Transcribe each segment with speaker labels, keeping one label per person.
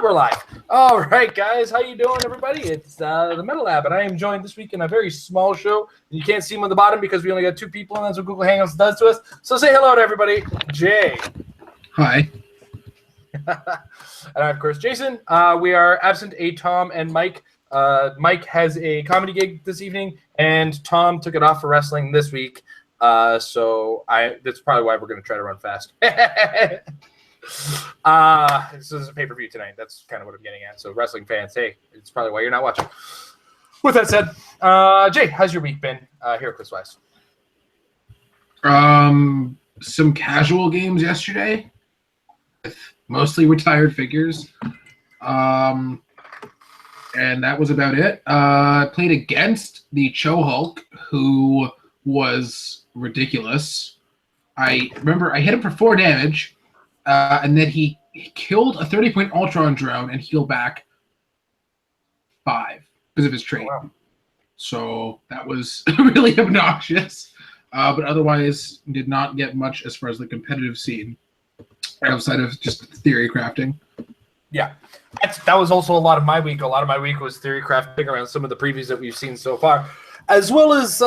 Speaker 1: We're live. All right, guys. How you doing, everybody? It's the Metal Lab, and I am joined this week in a very small show. You can't see them on the bottom because we only got 2 people, and that's what Google Hangouts does to us. So say hello to everybody. Jay.
Speaker 2: Hi.
Speaker 1: And I, of course, Jason. We are absent a Tom and Mike. Mike has a comedy gig this evening, and Tom took it off for wrestling this week. That's probably why we're going to try to run fast. This is a pay-per-view tonight. That's kind of what I'm getting at. So wrestling fans, hey, it's probably why you're not watching. With that said, Jay, how's your week been, Heroclix wise?
Speaker 2: Some casual games yesterday, with mostly retired figures. And that was about it. I played against the Cho Hulk, who was ridiculous. I remember I hit him for 4 damage. And then he killed a 30-point Ultron drone and healed back 5 because of his trait.
Speaker 1: Oh, wow.
Speaker 2: So that was really obnoxious. But otherwise, did not get much as far as the competitive scene outside of just theory crafting.
Speaker 1: Yeah, that was also a lot of my week. A lot of my week was theory crafting around some of the previews that we've seen so far. As well as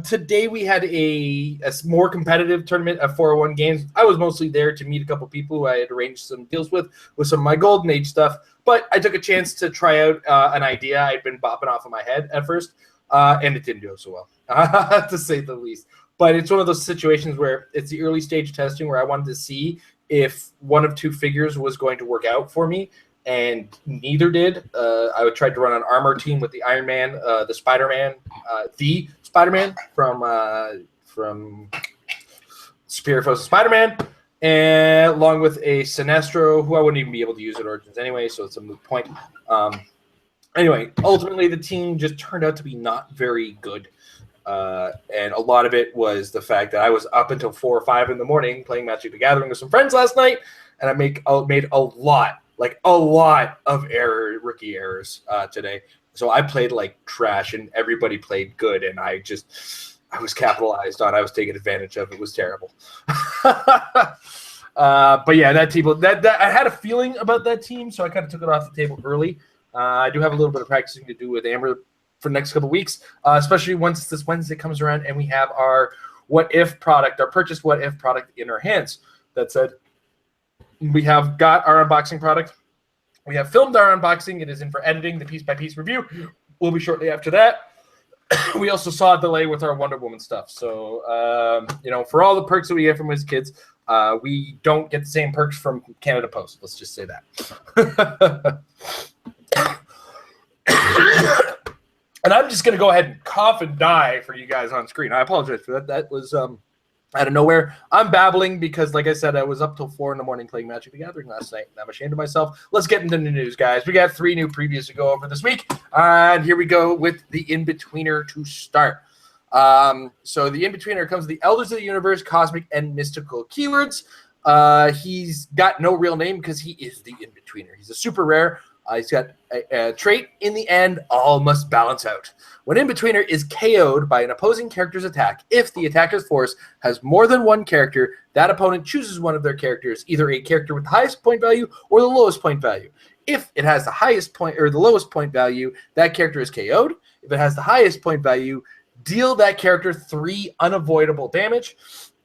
Speaker 1: today we had a more competitive tournament of 401 games. I was mostly there to meet a couple people who I had arranged some deals with some of my Golden Age stuff. But I took a chance to try out an idea I'd been bopping off of my head at first, and it didn't go so well, to say the least. But it's one of those situations where it's the early stage testing where I wanted to see if one of 2 figures was going to work out for me. And neither did. I tried to run an armor team with the Iron Man, the Spider-Man from Superior Foes of Spider-Man, and along with a Sinestro, who I wouldn't even be able to use at Origins anyway, so it's a moot point. Anyway, ultimately the team just turned out to be not very good. And a lot of it was the fact that I was up until 4 or 5 in the morning playing Magic the Gathering with some friends last night, and I made a lot of rookie errors today. So I played like trash, and everybody played good, and I was capitalized on. I was taking advantage of. It was terrible. But yeah, that team. That I had a feeling about that team, so I kind of took it off the table early. I do have a little bit of practicing to do with Amber for the next couple of weeks, especially once this Wednesday comes around and we have our What If product, our purchased What If product in our hands. That said, we have got our unboxing product. We have filmed our unboxing. It is in for editing. The piece-by-piece review will be shortly after that. We also saw a delay with our Wonder Woman stuff. So, for all the perks that we get from WizKids, we don't get the same perks from Canada Post. Let's just say that. And I'm just going to go ahead and cough and die for you guys on screen. I apologize for that. That was out of nowhere. I'm babbling because, like I said, I was up till 4 in the morning playing Magic the Gathering last night, and I'm ashamed of myself. Let's get into the news, guys. We got 3 new previews to go over this week, and here we go with the In-Betweener to start. So the In-Betweener comes with the Elders of the Universe, Cosmic, and Mystical keywords. He's got no real name because he is the In-Betweener. He's a super rare. He's got a trait, in the end, all must balance out. When In-Betweener is KO'd by an opposing character's attack, if the attacker's force has more than 1 character, that opponent chooses one of their characters, either a character with the highest point value or the lowest point value. If it has the highest point or the lowest point value, that character is KO'd. If it has the highest point value, deal that character 3 unavoidable damage.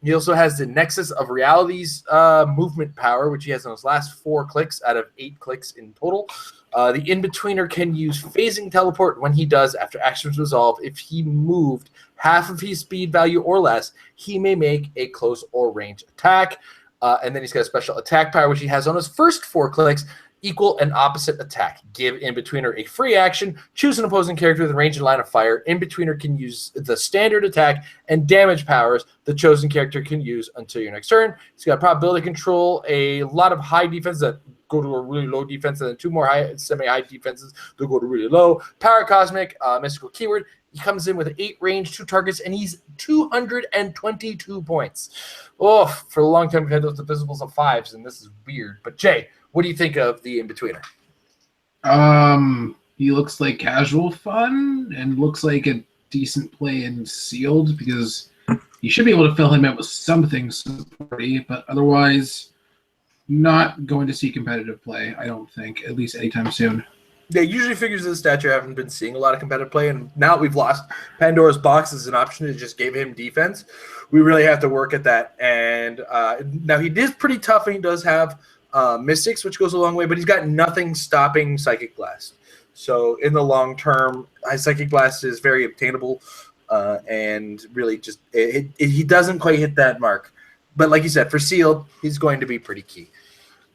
Speaker 1: He also has the Nexus of Realities movement power, which he has on his last 4 clicks out of 8 clicks in total. The In-Betweener can use Phasing Teleport when he does after actions resolve. If he moved half of his speed value or less, he may make a close or range attack. And then he's got a special attack power, which he has on his first 4 clicks. Equal and opposite attack. Give In-Betweener a free action. Choose an opposing character with range and line of fire. In-Betweener can use the standard attack and damage powers the chosen character can use until your next turn. He's got probability control, a lot of high defense that go to a really low defense, and then 2 more semi-high defenses that go to really low. Power Cosmic, mystical keyword. He comes in with 8 range, 2 targets, and he's 222 points. Oh, for a long time we've had those divisibles of 5s, and this is weird. But Jay, what do you think of the In-Betweener?
Speaker 2: He looks like casual fun and looks like a decent play in sealed because you should be able to fill him out with something supporty, but otherwise not going to see competitive play, I don't think, at least anytime soon.
Speaker 1: Yeah, usually figures of the stature haven't been seeing a lot of competitive play, and now we've lost Pandora's Box as an option to just give him defense. We really have to work at that. And now he is pretty tough, and he does have Mystics, which goes a long way, but he's got nothing stopping Psychic Blast. So in the long term, Psychic Blast is very obtainable, and really just he doesn't quite hit that mark. But like you said, for Sealed, he's going to be pretty key.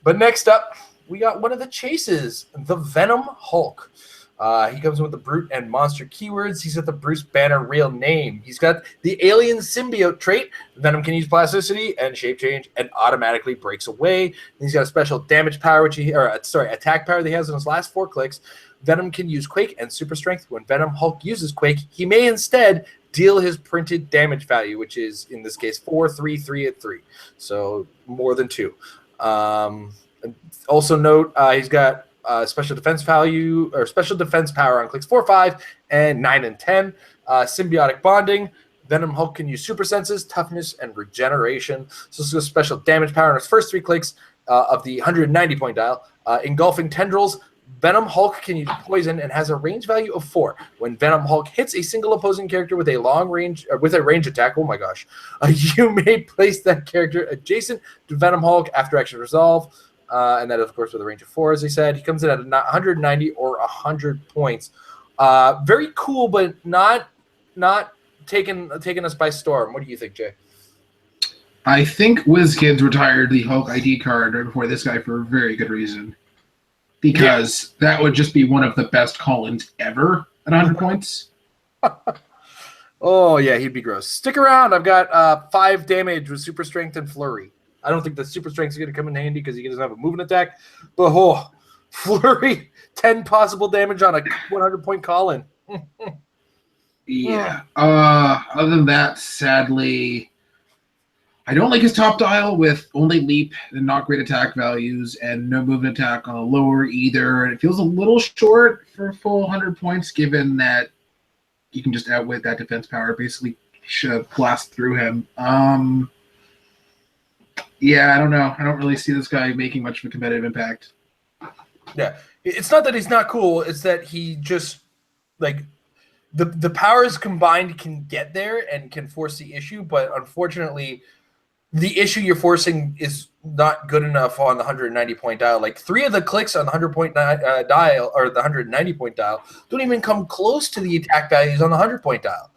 Speaker 1: But next up, we got one of the chases, the Venom Hulk. He comes with the Brute and Monster keywords. He's got the Bruce Banner real name. He's got the Alien Symbiote trait. Venom can use plasticity and shape change and automatically breaks away. He's got a special damage power, attack power that he has in his last 4 clicks. Venom can use Quake and Super Strength. When Venom Hulk uses Quake, he may instead deal his printed damage value, which is, in this case, 4, 3, 3 at 3. So more than 2. Also note, he's got special defense value or special defense power on clicks 4, 5, and 9 and 10. Symbiotic bonding. Venom Hulk can use super senses, toughness, and regeneration. So this is a special damage power on his first 3 clicks of the 190 point dial. Engulfing tendrils. Venom Hulk can use poison and has a range value of 4. When Venom Hulk hits a single opposing character with a long range or with a range attack, oh my gosh, you may place that character adjacent to Venom Hulk after action resolve. And that, of course, with a range of 4, as I said. He comes in at 190 or 100 points. Very cool, but not taking us by storm. What do you think, Jay?
Speaker 2: I think WizKids retired the Hulk ID card right before this guy for a very good reason. Because that would just be one of the best call-ins ever at 100 points.
Speaker 1: Oh, yeah, he'd be gross. Stick around. I've got 5 damage with Super Strength and Flurry. I don't think the Super Strength is going to come in handy because he doesn't have a movement attack. But, Flurry, 10 possible damage on a 100-point call-in.
Speaker 2: Yeah. Other than that, sadly, I don't like his top dial with only leap and not great attack values and no movement attack on the lower either. And it feels a little short for a full 100 points given that you can just outwit that defense power, basically blast through him. Yeah, I don't know. I don't really see this guy making much of a competitive impact.
Speaker 1: Yeah. It's not that he's not cool. It's that he just, like, the powers combined can get there and can force the issue, but unfortunately, the issue you're forcing is not good enough on the 190-point dial. Like, 3 of the clicks on the 100-point dial or the 190-point dial don't even come close to the attack values on the 100-point dial.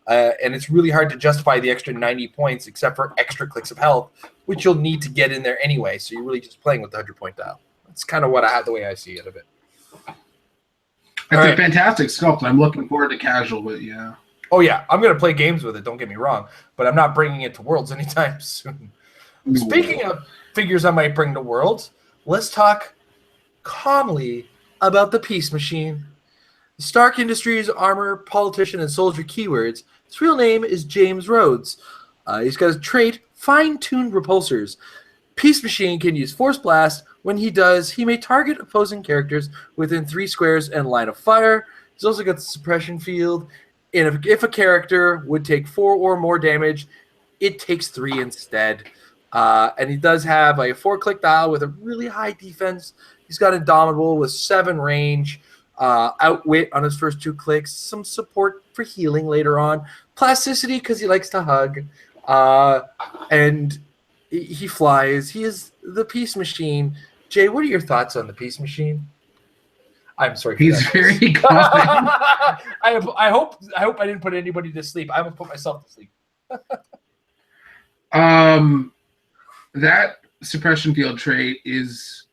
Speaker 1: And it's really hard to justify the extra 90 points except for extra clicks of health, which you'll need to get in there anyway. So you're really just playing with the 100-point dial. That's kind of the way I see it a bit.
Speaker 2: It's a fantastic sculpt. I'm looking forward to casual with it, yeah.
Speaker 1: Oh, yeah. I'm going to play games with it, don't get me wrong. But I'm not bringing it to Worlds anytime soon. Ooh. Speaking of figures I might bring to Worlds, let's talk calmly about the Peace Machine. Stark Industries armor, politician, and soldier keywords. His real name is James Rhodes. He's got a trait, fine-tuned repulsors. Peace Machine can use Force Blast. When he does, he may target opposing characters within 3 squares and line of fire. He's also got the suppression field. And if a character would take 4 or more damage, it takes 3 instead. And he does have a 4-click dial with a really high defense. He's got Indomitable with 7 range. Outwit on his first 2 clicks, some support for healing later on, plasticity because he likes to hug, and he flies. He is the Peace Machine. Jay, what are your thoughts on the Peace Machine? I'm sorry.
Speaker 2: He's very confident.
Speaker 1: I hope I didn't put anybody to sleep. I haven't put myself to sleep.
Speaker 2: That suppression field trait is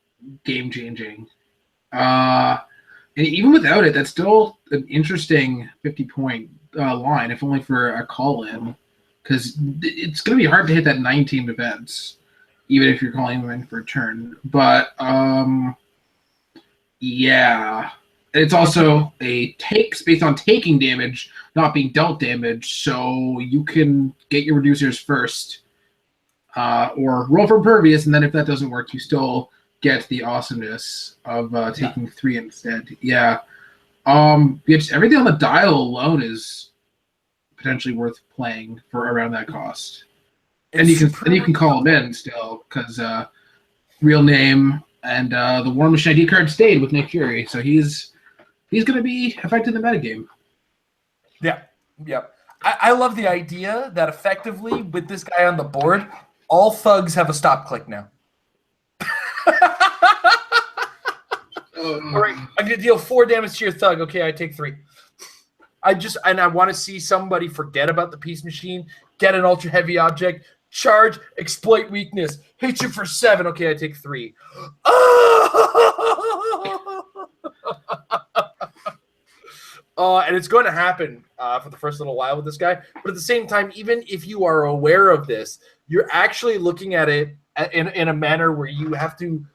Speaker 2: game changing. And even without it, that's still an interesting 50-point line, if only for a call-in, because it's going to be hard to hit that 19 defense, even if you're calling them in for a turn. But, yeah. It's also a takes based on taking damage, not being dealt damage, so you can get your reducers first, or roll for impervious, and then if that doesn't work, you still get the awesomeness of taking 3 instead. Yeah. Just everything on the dial alone is potentially worth playing for around that cost. And you can call them in still because real name, and the War Machine ID card stayed with Nick Fury, so he's going to be affecting the metagame.
Speaker 1: Yeah, yeah. I love the idea that effectively with this guy on the board, all thugs have a stop click now. All right, I'm gonna deal 4 damage to your thug. Okay, I take 3. I want to see somebody forget about the peace machine, get an ultra heavy object, charge, exploit weakness, hit you for 7. Okay, I take 3. And it's going to happen for the first little while with this guy. But at the same time, even if you are aware of this, you're actually looking at it in a manner where you have to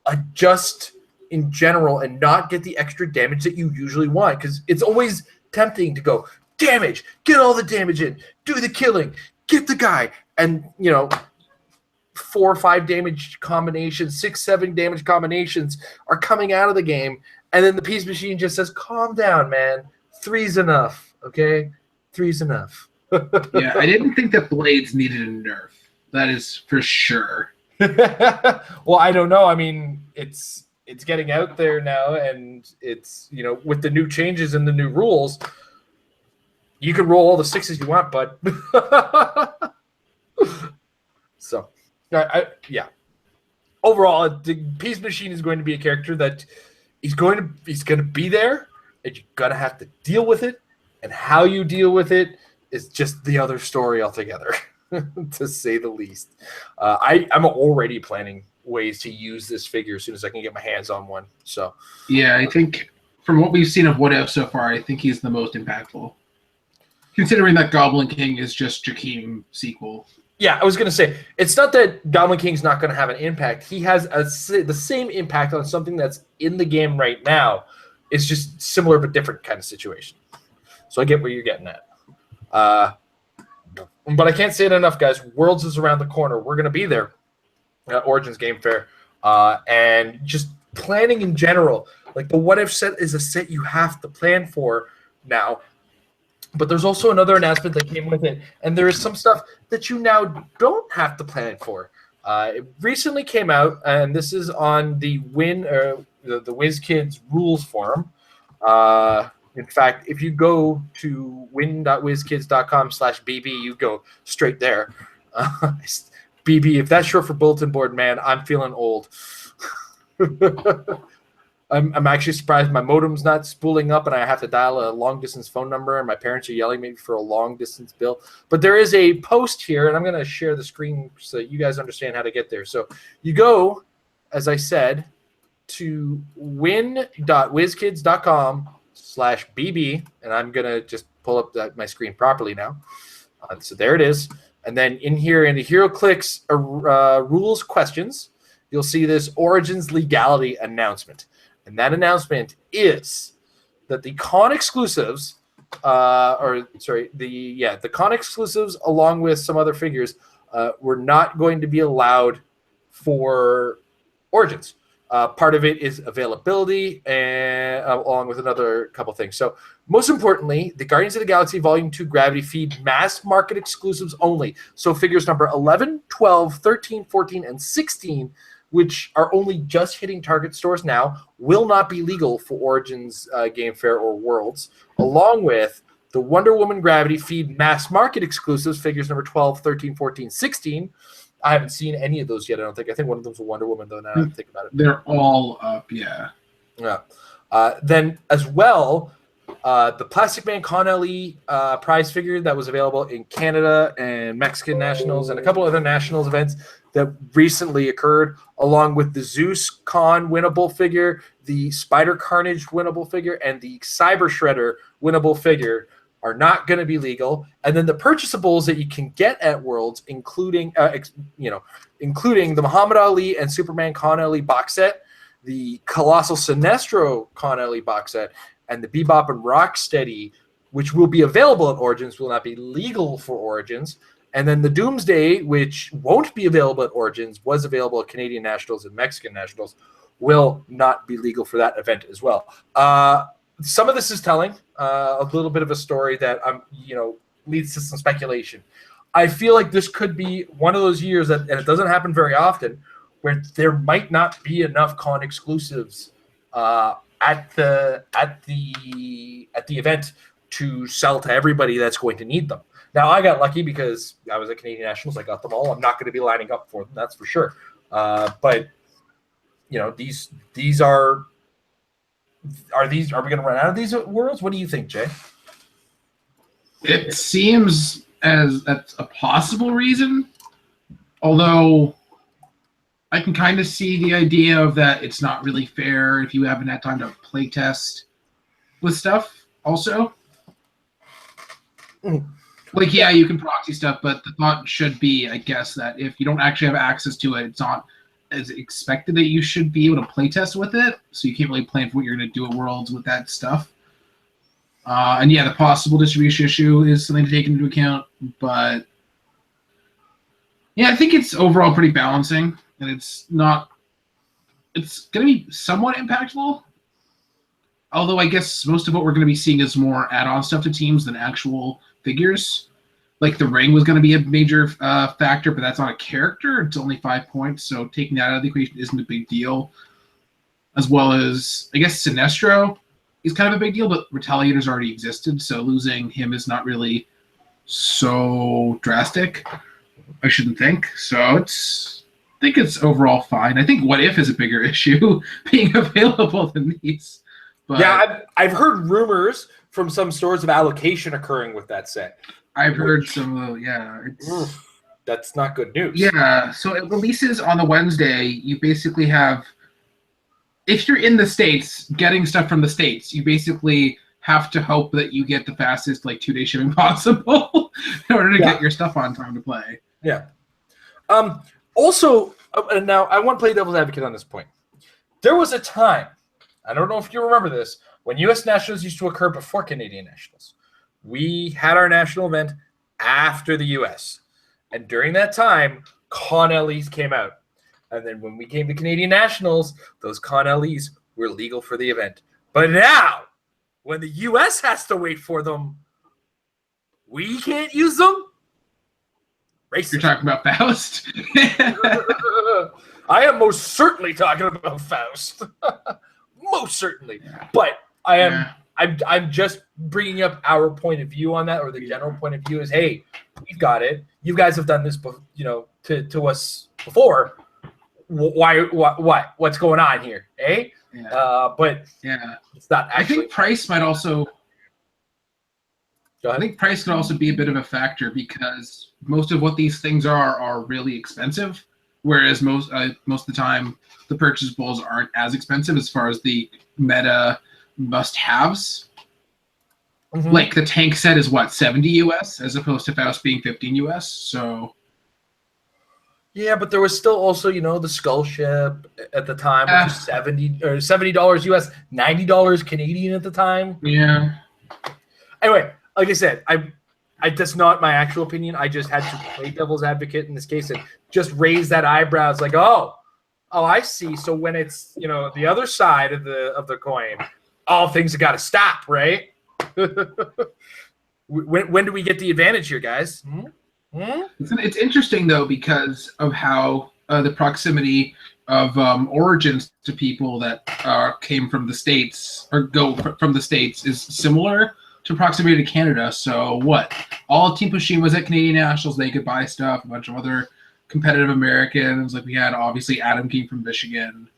Speaker 1: adjust in general and not get the extra damage that you usually want. Because it's always tempting to go, damage, get all the damage in, do the killing, get the guy. And, 4 or 5 damage combinations, 6, 7 damage combinations are coming out of the game. And then the peace machine just says, calm down, man. 3's enough, okay? 3's enough.
Speaker 2: Yeah, I didn't think that Blades needed a nerf. That is for sure.
Speaker 1: Well, I don't know. I mean, it's getting out there now, and it's, with the new changes and the new rules, you can roll all the 6s you want, bud. So, yeah. Overall, the peace machine is going to be a character that he's going to be there, and you're going to have to deal with it, and how you deal with it is just the other story altogether, to say the least. I'm already planning ways to use this figure as soon as I can get my hands on one. So
Speaker 2: yeah, I think from what we've seen of What If so far, I think he's the most impactful, considering that Goblin King is just Jakeem sequel.
Speaker 1: Yeah, I was going to say, it's not that Goblin King's not going to have an impact. He has the same impact on something that's in the game right now. It's just similar but different kind of situation. So I get where you're getting at. But I can't say it enough, guys. Worlds is around the corner. We're going to be there at Origins Game Fair. And just planning in general. Like the What If set is a set you have to plan for now. But there's also another announcement that came with it, and there is some stuff that you now don't have to plan for. It recently came out, and this is on the the WizKids rules forum. In fact, if you go to win.wizkids.com/bb, you go straight there. BB, if that's short for bulletin board, man, I'm feeling old. I'm actually surprised my modem's not spooling up and I have to dial a long-distance phone number, and my parents are yelling at me for a long-distance bill. But there is a post here, and I'm going to share the screen so that you guys understand how to get there. So you go, as I said, to win.wizkids.com/bb, and I'm going to just pull up my screen properly now. So there it is. And then in here, in the Heroclix rules questions, you'll see this Origins legality announcement. And that announcement is that the con exclusives, the con exclusives along with some other figures were not going to be allowed for Origins. Part of it is availability, and along with another couple things. So most importantly, the Guardians of the Galaxy Volume 2 Gravity Feed mass market exclusives only. So figures number 11, 12, 13, 14, and 16, which are only just hitting Target stores now, will not be legal for Origins Game Fair or Worlds, along with the Wonder Woman Gravity Feed mass market exclusives, figures number 12, 13, 14, 16. I haven't seen any of those yet, I don't think. I think one of them's a Wonder Woman, though, now I think about it.
Speaker 2: They're all up, yeah.
Speaker 1: Yeah. Then, as well, the Plastic Man Con LE prize figure that was available in Canada and Mexican Nationals and a couple other Nationals events that recently occurred, along with the Zeus Con winnable figure, the Spider Carnage winnable figure, and the Cyber Shredder winnable figure, are not going to be legal. And then the purchasables that you can get at Worlds, including including the Muhammad Ali and Superman Con LE box set, the Colossal Sinestro Con LE box set, and the Bebop and Rocksteady, which will be available at Origins, will not be legal for Origins. And then the Doomsday, which won't be available at Origins, was available at Canadian Nationals and Mexican Nationals, will not be legal for that event as well. Some of this is telling a little bit of a story that leads to some speculation. I feel like this could be one of those years that, and it doesn't happen very often, where there might not be enough con exclusives at the event to sell to everybody that's going to need them. Now, I got lucky because I was at Canadian Nationals. I got them all. I'm not going to be lining up for them, that's for sure. But these are we going to run out of these worlds? What do you think, Jay?
Speaker 2: It seems as that's a possible reason, although I can kind of see the idea of that it's not really fair if you haven't had time to play test with stuff also. Like, yeah, you can proxy stuff, but the thought should be, I guess, that if you don't actually have access to it, it's not as expected that you should be able to play test with it, so you can't really plan for what you're going to do at Worlds with that stuff. And yeah, the possible distribution issue is something to take into account, but yeah, I think it's overall pretty balancing, and it's going to be somewhat impactful, although I guess most of what we're going to be seeing is more add-on stuff to teams than actual figures. Like the ring was going to be a major factor, but that's not a character. It's only 5 points, so taking that out of the equation isn't a big deal. As well as, I guess, Sinestro is kind of a big deal, but Retaliator's already existed, so losing him is not really so drastic, I shouldn't think. So I think it's overall fine. I think What If is a bigger issue being available than these. But
Speaker 1: yeah, I've heard rumors from some stores of allocation occurring with that set.
Speaker 2: I've heard some,
Speaker 1: That's not good news.
Speaker 2: Yeah, so it releases on the Wednesday. You basically have, if you're in the States, getting stuff from the States, you basically have to hope that you get the fastest 2-day shipping possible in order to get your stuff on time to play.
Speaker 1: Yeah. Also, now I want to play devil's advocate on this point. There was a time, I don't know if you remember this, when U.S. Nationals used to occur before Canadian Nationals. We had our national event after the U.S. And during that time, Con LEs came out. And then when we came to Canadian Nationals, those Con LEs were legal for the event. But now, when the U.S. has to wait for them, we can't use them? Racist.
Speaker 2: You're talking about Faust?
Speaker 1: I am most certainly talking about Faust. Most certainly. But I'm just bringing up our point of view on that, or the general point of view is, hey, we've got it. You guys have done this, to us before. Why? What's going on here? Eh?
Speaker 2: Yeah.
Speaker 1: But
Speaker 2: yeah,
Speaker 1: it's not actually.
Speaker 2: I think price might also.
Speaker 1: Go ahead.
Speaker 2: I think price could also be a bit of a factor because most of what these things are really expensive, whereas most of the time the purchasables aren't as expensive as far as the meta must-haves.
Speaker 1: Mm-hmm.
Speaker 2: Like the tank set is what, 70 US as opposed to Faust being 15 US. So
Speaker 1: yeah, but there was still also, the Skull Ship at the time, which was $70 US, $90 Canadian at the time.
Speaker 2: Yeah.
Speaker 1: Anyway, like I said, that's not my actual opinion. I just had to play devil's advocate in this case and just raise that eyebrow. It's like, oh, I see. So when it's the other side of the coin, all things have got to stop, right? When do we get the advantage here, guys?
Speaker 2: It's interesting though because of how the proximity of origins to people that came from the States or go from the States is similar to proximity to Canada. So what? All Team Pusheen was at Canadian Nationals. They could buy stuff. A bunch of other competitive Americans. Like we had, obviously, Adam came from Michigan.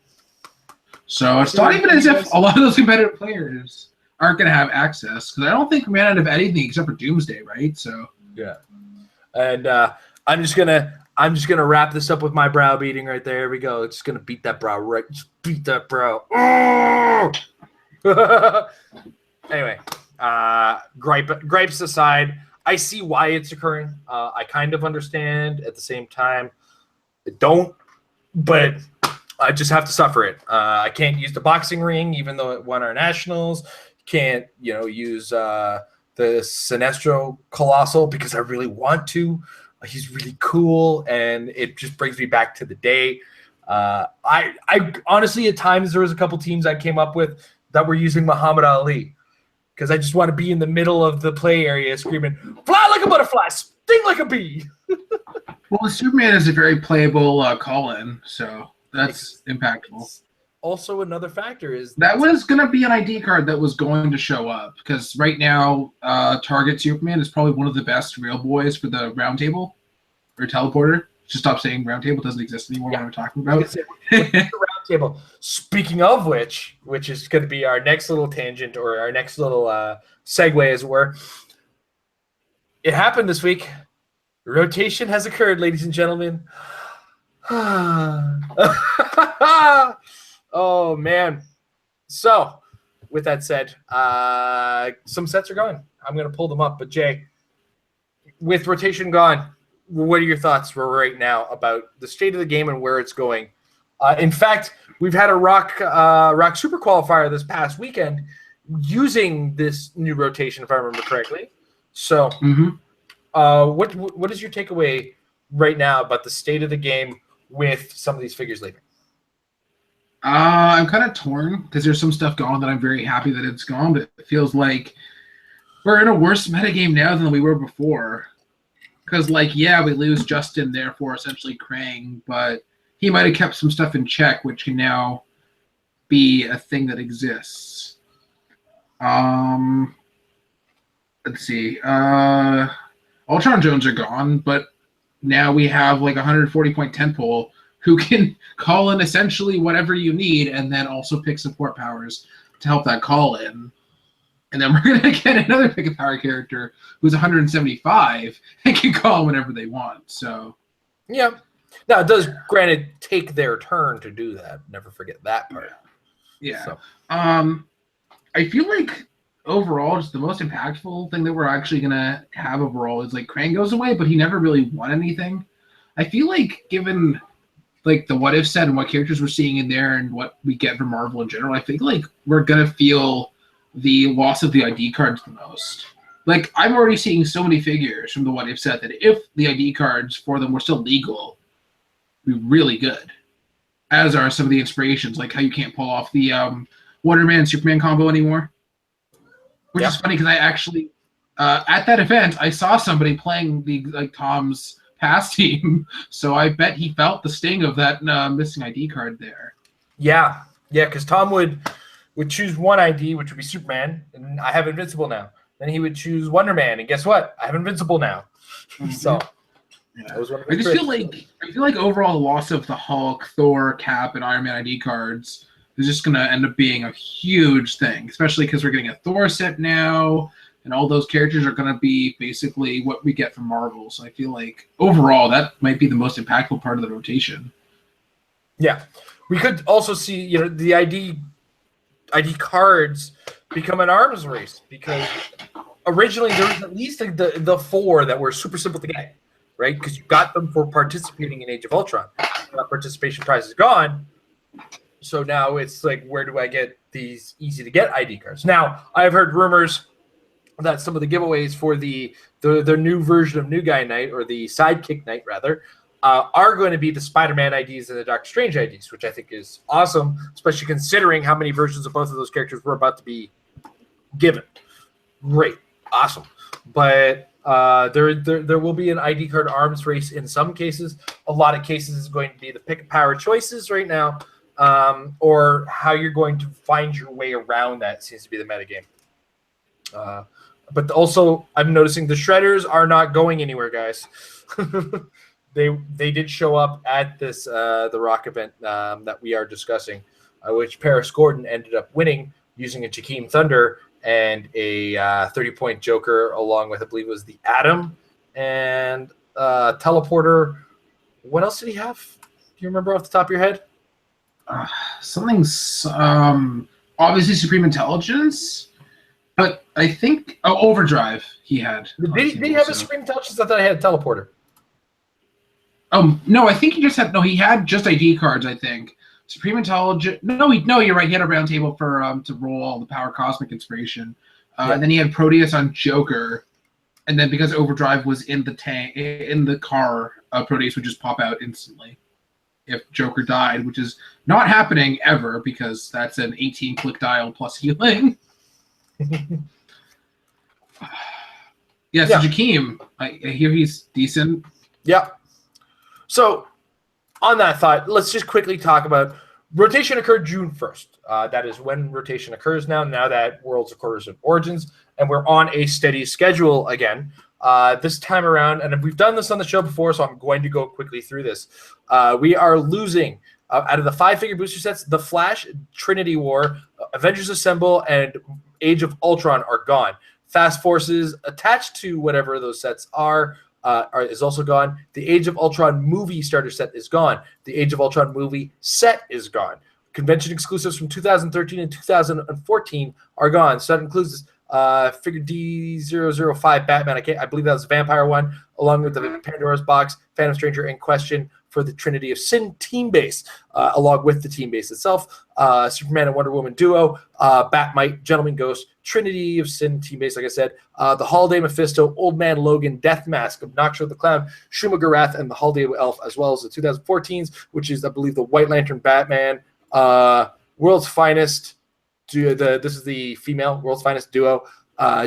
Speaker 2: So it's not even as if a lot of those competitive players aren't going to have access. Because I don't think we ran out of anything except for Doomsday, right? So
Speaker 1: yeah. And I'm just gonna wrap this up with my brow beating right there. Here we go. It's just gonna beat that brow right. Just beat that brow. Anyway, gripes aside, I see why it's occurring. I kind of understand. At the same time, I don't. But I just have to suffer it. I can't use the boxing ring, even though it won our nationals. Can't use the Sinestro Colossal because I really want to. He's really cool, and it just brings me back to the day. I honestly, at times, there was a couple teams I came up with that were using Muhammad Ali. because I just want to be in the middle of the play area screaming, "Fly like a butterfly, sting like a bee."
Speaker 2: Well, the Superman is a very playable call-in, so that's impactful.
Speaker 1: Also, another factor is
Speaker 2: that was going to be an ID card that was going to show up, because right now, Target Superman is probably one of the best real boys for the round table or teleporter. Just stop saying round table, doesn't exist anymore. What I'm talking about.
Speaker 1: The round table. Speaking of which is going to be our next little tangent, or our next little segue, as it were. It happened this week. Rotation has occurred, ladies and gentlemen. Oh, man. So, with that said, some sets are gone. I'm going to pull them up. But, Jay, with rotation gone, what are your thoughts right now about the state of the game and where it's going? In fact, we've had a Rock Super Qualifier this past weekend using this new rotation, if I remember correctly. So, what is your takeaway right now about the state of the game with some of these figures leaving?
Speaker 2: I'm kind of torn, because there's some stuff gone that I'm very happy that it's gone, but it feels like we're in a worse metagame now than we were before. Because, we lose Justin, therefore essentially Krang, but he might have kept some stuff in check, which can now be a thing that exists. Let's see. Ultron Jones are gone, but now we have 140-point tentpole who can call in essentially whatever you need, and then also pick support powers to help that call in. And then we're going to get another pick a power character who's 175 and can call whenever they want. So,
Speaker 1: yeah. Now, it does, granted, take their turn to do that. Never forget that part.
Speaker 2: Yeah. So. I feel like overall, just the most impactful thing that we're actually going to have overall is Krang goes away, but he never really won anything. I feel like given the what if set and what characters we're seeing in there and what we get from Marvel in general, I think we're going to feel the loss of the ID cards the most. I'm already seeing so many figures from the what if set that if the ID cards for them were still legal, be really good. As are some of the inspirations, how you can't pull off the Wonder Man Superman combo anymore. Which is funny because I actually at that event I saw somebody playing the Tom's past team, so I bet he felt the sting of that missing ID card there.
Speaker 1: Yeah, because Tom would choose one ID, which would be Superman, and I have Invincible now. Then he would choose Wonder Man, and guess what? I have Invincible now. So that was one of his
Speaker 2: I feel like overall the loss of the Hulk, Thor, Cap, and Iron Man ID cards is just going to end up being a huge thing, especially because we're getting a Thor set now, and all those characters are going to be basically what we get from Marvel. So I feel like overall that might be the most impactful part of the rotation.
Speaker 1: Yeah, we could also see the ID cards become an arms race, because originally there was at least the 4 that were super simple to get, right? Because you got them for participating in Age of Ultron. That participation prize is gone. So now it's where do I get these easy to get ID cards? Now, I've heard rumors that some of the giveaways for the new version of New Guy Night, or the Sidekick Night rather, are going to be the Spider-Man IDs and the Doctor Strange IDs, which I think is awesome, especially considering how many versions of both of those characters we're about to be given. Great. Awesome. But there will be an ID card arms race in some cases. A lot of cases is going to be the pick power choices right now, or how you're going to find your way around that seems to be the metagame. But also, I'm noticing the Shredders are not going anywhere, guys. They did show up at this the Rock event that we are discussing, which Paris Gordon ended up winning using a Jakeem Thunder and a 30-point Joker, along with, I believe it was the Atom and Teleporter. What else did he have? Do you remember off the top of your head?
Speaker 2: Something's obviously Supreme Intelligence, but I think Overdrive he had.
Speaker 1: Did he have a Supreme Intelligence? I thought I had a Teleporter.
Speaker 2: No, I think he had just ID cards, I think. Supreme Intelligence. No, you're right. He had a round table for to roll all the power cosmic inspiration. And then he had Proteus on Joker. And then because Overdrive was in the car, Proteus would just pop out instantly if Joker died, which is not happening ever because that's an 18-click dial plus healing. Yeah, so Jakeem, I hear he's decent.
Speaker 1: Yeah. So, on that thought, let's just quickly talk about rotation occurred June 1st. That is when rotation occurs now that Worlds occurs in Origins, and we're on a steady schedule again. This time around, and we've done this on the show before, so I'm going to go quickly through this. We are losing, out of the 5-figure booster sets, The Flash, Trinity War, Avengers Assemble, and Age of Ultron are gone. Fast Forces attached to whatever those sets is also gone. The Age of Ultron movie starter set is gone. The Age of Ultron movie set is gone. Convention exclusives from 2013 and 2014 are gone. So that includes figure D005 Batman. I believe that was the Vampire one, along with the Pandora's Box, Phantom Stranger, and Question for the Trinity of Sin team base, along with the team base itself. Superman and Wonder Woman duo, Batmite, Gentleman Ghost, Trinity of Sin team base, like I said, the Holiday Mephisto, Old Man Logan, Death Mask, Obnoxio the Clown, Shuma Garath, and the Holiday Elf, as well as the 2014s, which is, I believe, the White Lantern Batman, World's Finest. This is the female World's Finest duo.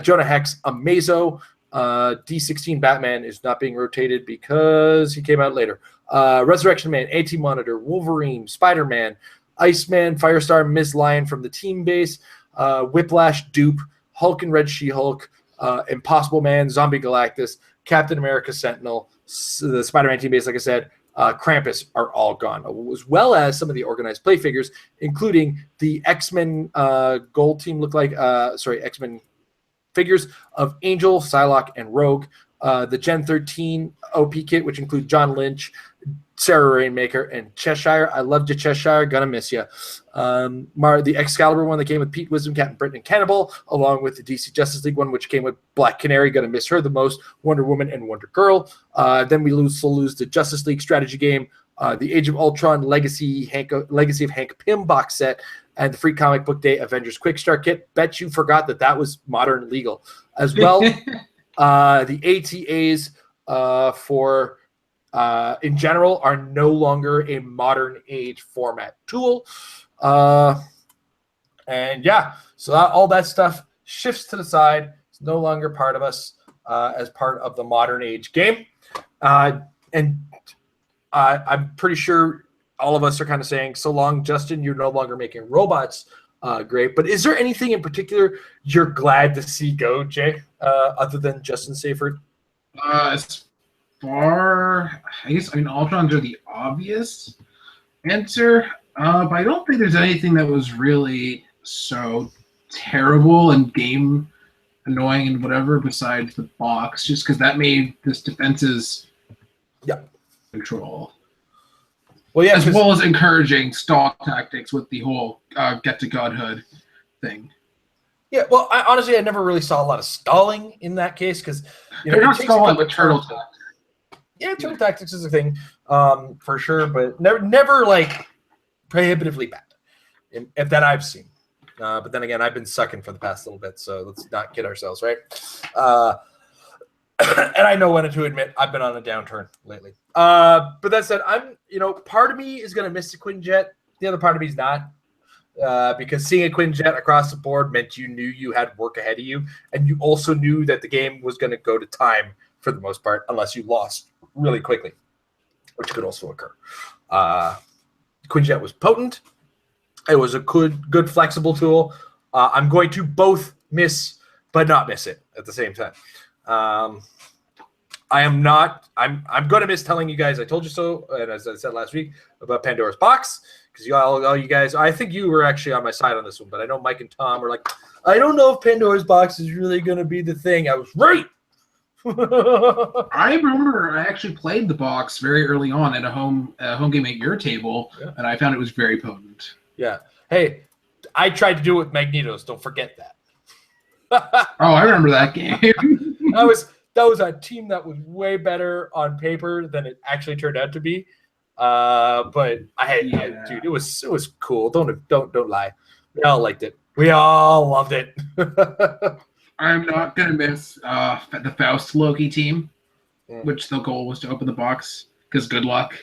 Speaker 1: Jonah Hex, Amazo, D16 Batman is not being rotated because he came out later. Resurrection Man, Anti-Monitor, Wolverine, Spider-Man, Iceman, Firestar, Ms. Lion from the team base, Whiplash, Dupe, Hulk and Red She-Hulk, Impossible Man, Zombie Galactus, Captain America Sentinel, the Spider-Man team base, like I said, Krampus are all gone, as well as some of the organized play figures, including the X-Men Gold team X-Men figures of Angel, Psylocke, and Rogue, the Gen 13 OP kit, which includes John Lynch, Sarah Rainmaker, and Cheshire. I loved you, Cheshire. Gonna miss you. The Excalibur one that came with Pete Wisdom, Captain Britain, and Cannibal, along with the DC Justice League one, which came with Black Canary. Gonna miss her the most. Wonder Woman and Wonder Girl. Then we lose the Justice League strategy game, the Age of Ultron Legacy of Hank Pym box set, and the Free Comic Book Day Avengers Quick Start kit. Bet you forgot that was modern legal as well. The ATAs for in general are no longer a modern age format tool. And yeah, so all that stuff shifts to the side. It's no longer part of us as part of the modern age game. And I'm pretty sure all of us are kind of saying, so long, Justin, you're no longer making robots great. But is there anything in particular you're glad to see go, Jay, other than Justin Seyfried?
Speaker 2: As far, Ultrons are the obvious answer, but I don't think there's anything that was really so terrible and game annoying and whatever besides the box, just because that made this defense's control.
Speaker 1: Well, yeah,
Speaker 2: as well as encouraging stall tactics with the whole get to godhood thing.
Speaker 1: Yeah, well, I never really saw a lot of stalling in that case because
Speaker 2: they're not stalling, but turtle tactics.
Speaker 1: Yeah, turtle tactics is a thing for sure, but never like prohibitively bad, if that I've seen. But then again, I've been sucking for the past little bit, so let's not kid ourselves, right? And I know when to admit I've been on a downturn lately. But that said, part of me is going to miss the Quinjet. The other part of me is not. Because seeing a Quinjet across the board meant you knew you had work ahead of you. And you also knew that the game was going to go to time for the most part, unless you lost really quickly, which could also occur. Quinjet was potent. It was a good flexible tool. I'm going to both miss, but not miss it at the same time. I'm going to miss telling you guys I told you so, and as I said last week about Pandora's Box, because all you guys, I think you were actually on my side on this one, but I know Mike and Tom were like, I don't know if Pandora's Box is really going to be the thing. I was right.
Speaker 2: I remember I actually played the box very early on at a home game at your table, and I found it was very potent.
Speaker 1: Yeah. Hey, I tried to do it with Magnetos. Don't forget that.
Speaker 2: Oh, I remember that game.
Speaker 1: That was a team that was way better on paper than it actually turned out to be. But dude, it was cool. Don't lie. We all liked it. We all loved it.
Speaker 2: I'm not gonna miss the Faust Loki team, which the goal was to open the box. Because good luck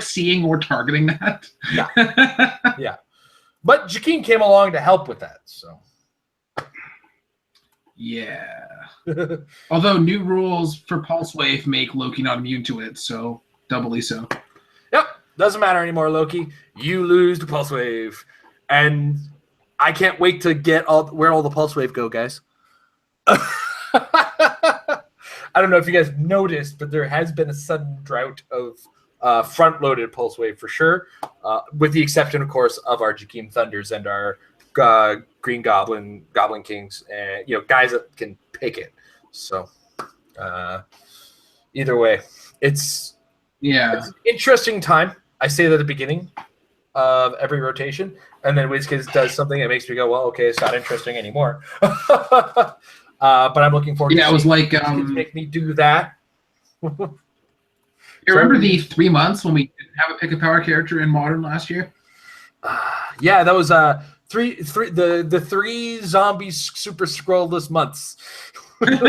Speaker 2: seeing or targeting that.
Speaker 1: Yeah. But Jakeem came along to help with that. So
Speaker 2: Yeah. Although new rules for Pulse Wave make Loki not immune to it, so doubly so.
Speaker 1: Yep, doesn't matter anymore, Loki. You lose the Pulse Wave. And I can't wait to get where all the Pulse Wave go, guys. I don't know if you guys noticed, but there has been a sudden drought of front-loaded Pulse Wave for sure, with the exception, of course, of our Jakeem Thunders and our Green Goblin Kings, and guys that can pick it. So either way, it's an interesting time. I say that at the beginning of every rotation, and then WizKids does something that makes me go, well, okay, it's not interesting anymore. But I'm looking forward to
Speaker 2: it was like
Speaker 1: make me do that.
Speaker 2: You remember the 3 months when we didn't have a pick a power character in Modern last year?
Speaker 1: Yeah, that was the three zombie super scrollless months. It's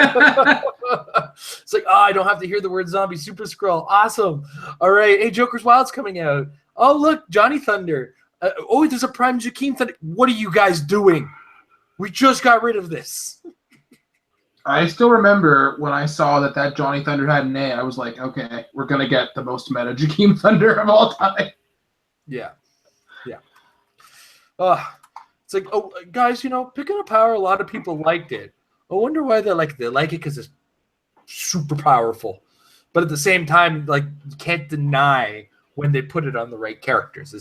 Speaker 1: like, I don't have to hear the word zombie super scroll. Awesome. All right. Hey, Joker's Wild's coming out. Oh, look, Johnny Thunder. There's a Prime Jakeem Thunder. What are you guys doing? We just got rid of this.
Speaker 2: I still remember when I saw that Johnny Thunder had an A, I was like, okay, we're going to get the most meta Jakeem Thunder of all time.
Speaker 1: Yeah. It's like, oh, guys, picking a power, a lot of people liked it. I wonder why they like it. They like it because it's super powerful. But at the same time, like, you can't deny when they put it on the right characters.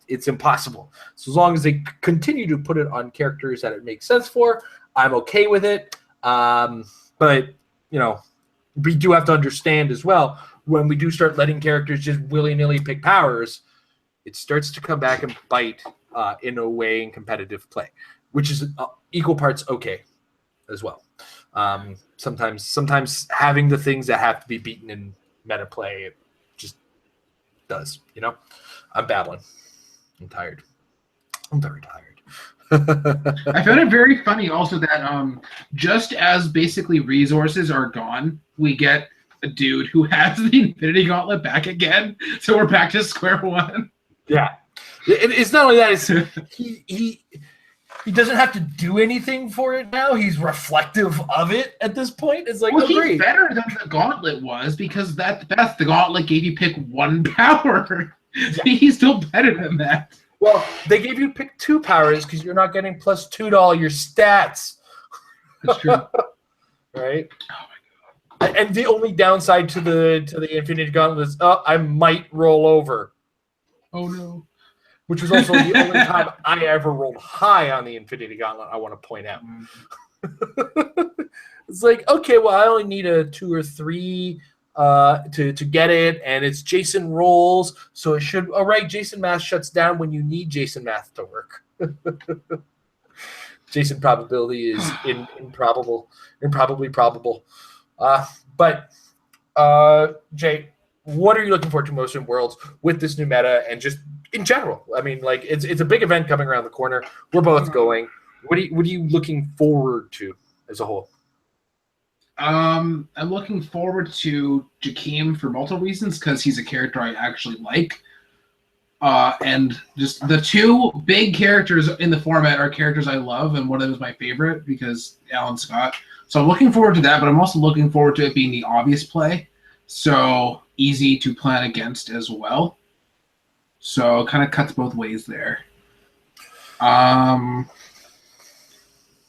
Speaker 1: It's impossible. So as long as they continue to put it on characters that it makes sense for, I'm okay with it. But, we do have to understand as well, when we do start letting characters just willy-nilly pick powers, it starts to come back and bite in a way in competitive play, which is equal parts okay as well. Sometimes having the things that have to be beaten in meta play, it just does, I'm babbling. I'm tired. I'm very tired.
Speaker 2: I found it very funny also that just as basically resources are gone, we get a dude who has the Infinity Gauntlet back again. So we're back to square one.
Speaker 1: Yeah. It's not only that, it's he doesn't have to do anything for it now. He's reflective of it at this point. It's like,
Speaker 2: well, he's
Speaker 1: great.
Speaker 2: better than the Gauntlet was, because the Gauntlet gave you pick one power. Yeah. He's still better than that.
Speaker 1: Well, they gave you pick 2 powers because you're not getting +2 to all your stats.
Speaker 2: That's true.
Speaker 1: Right? Oh my god. And the only downside to the Infinity Gauntlet is, I might roll over.
Speaker 2: Oh no.
Speaker 1: Which was also the only time I ever rolled high on the Infinity Gauntlet, I want to point out. It's like, okay, well, I only need a 2 or 3 to get it, and it's Jason rolls, so it should. All right, Jason Math shuts down when you need Jason Math to work. Jason probability is improbably probable. But Jay, what are you looking forward to most in Worlds with this new meta and just in general? I mean, like, it's a big event coming around the corner. We're both going. What are you looking forward to as a whole?
Speaker 2: I'm looking forward to Jakeem for multiple reasons, because he's a character I actually like. And just the 2 big characters in the format are characters I love, and one of them is my favorite because Alan Scott. So I'm looking forward to that, but I'm also looking forward to it being the obvious play. So easy to plan against as well. So it kind of cuts both ways there.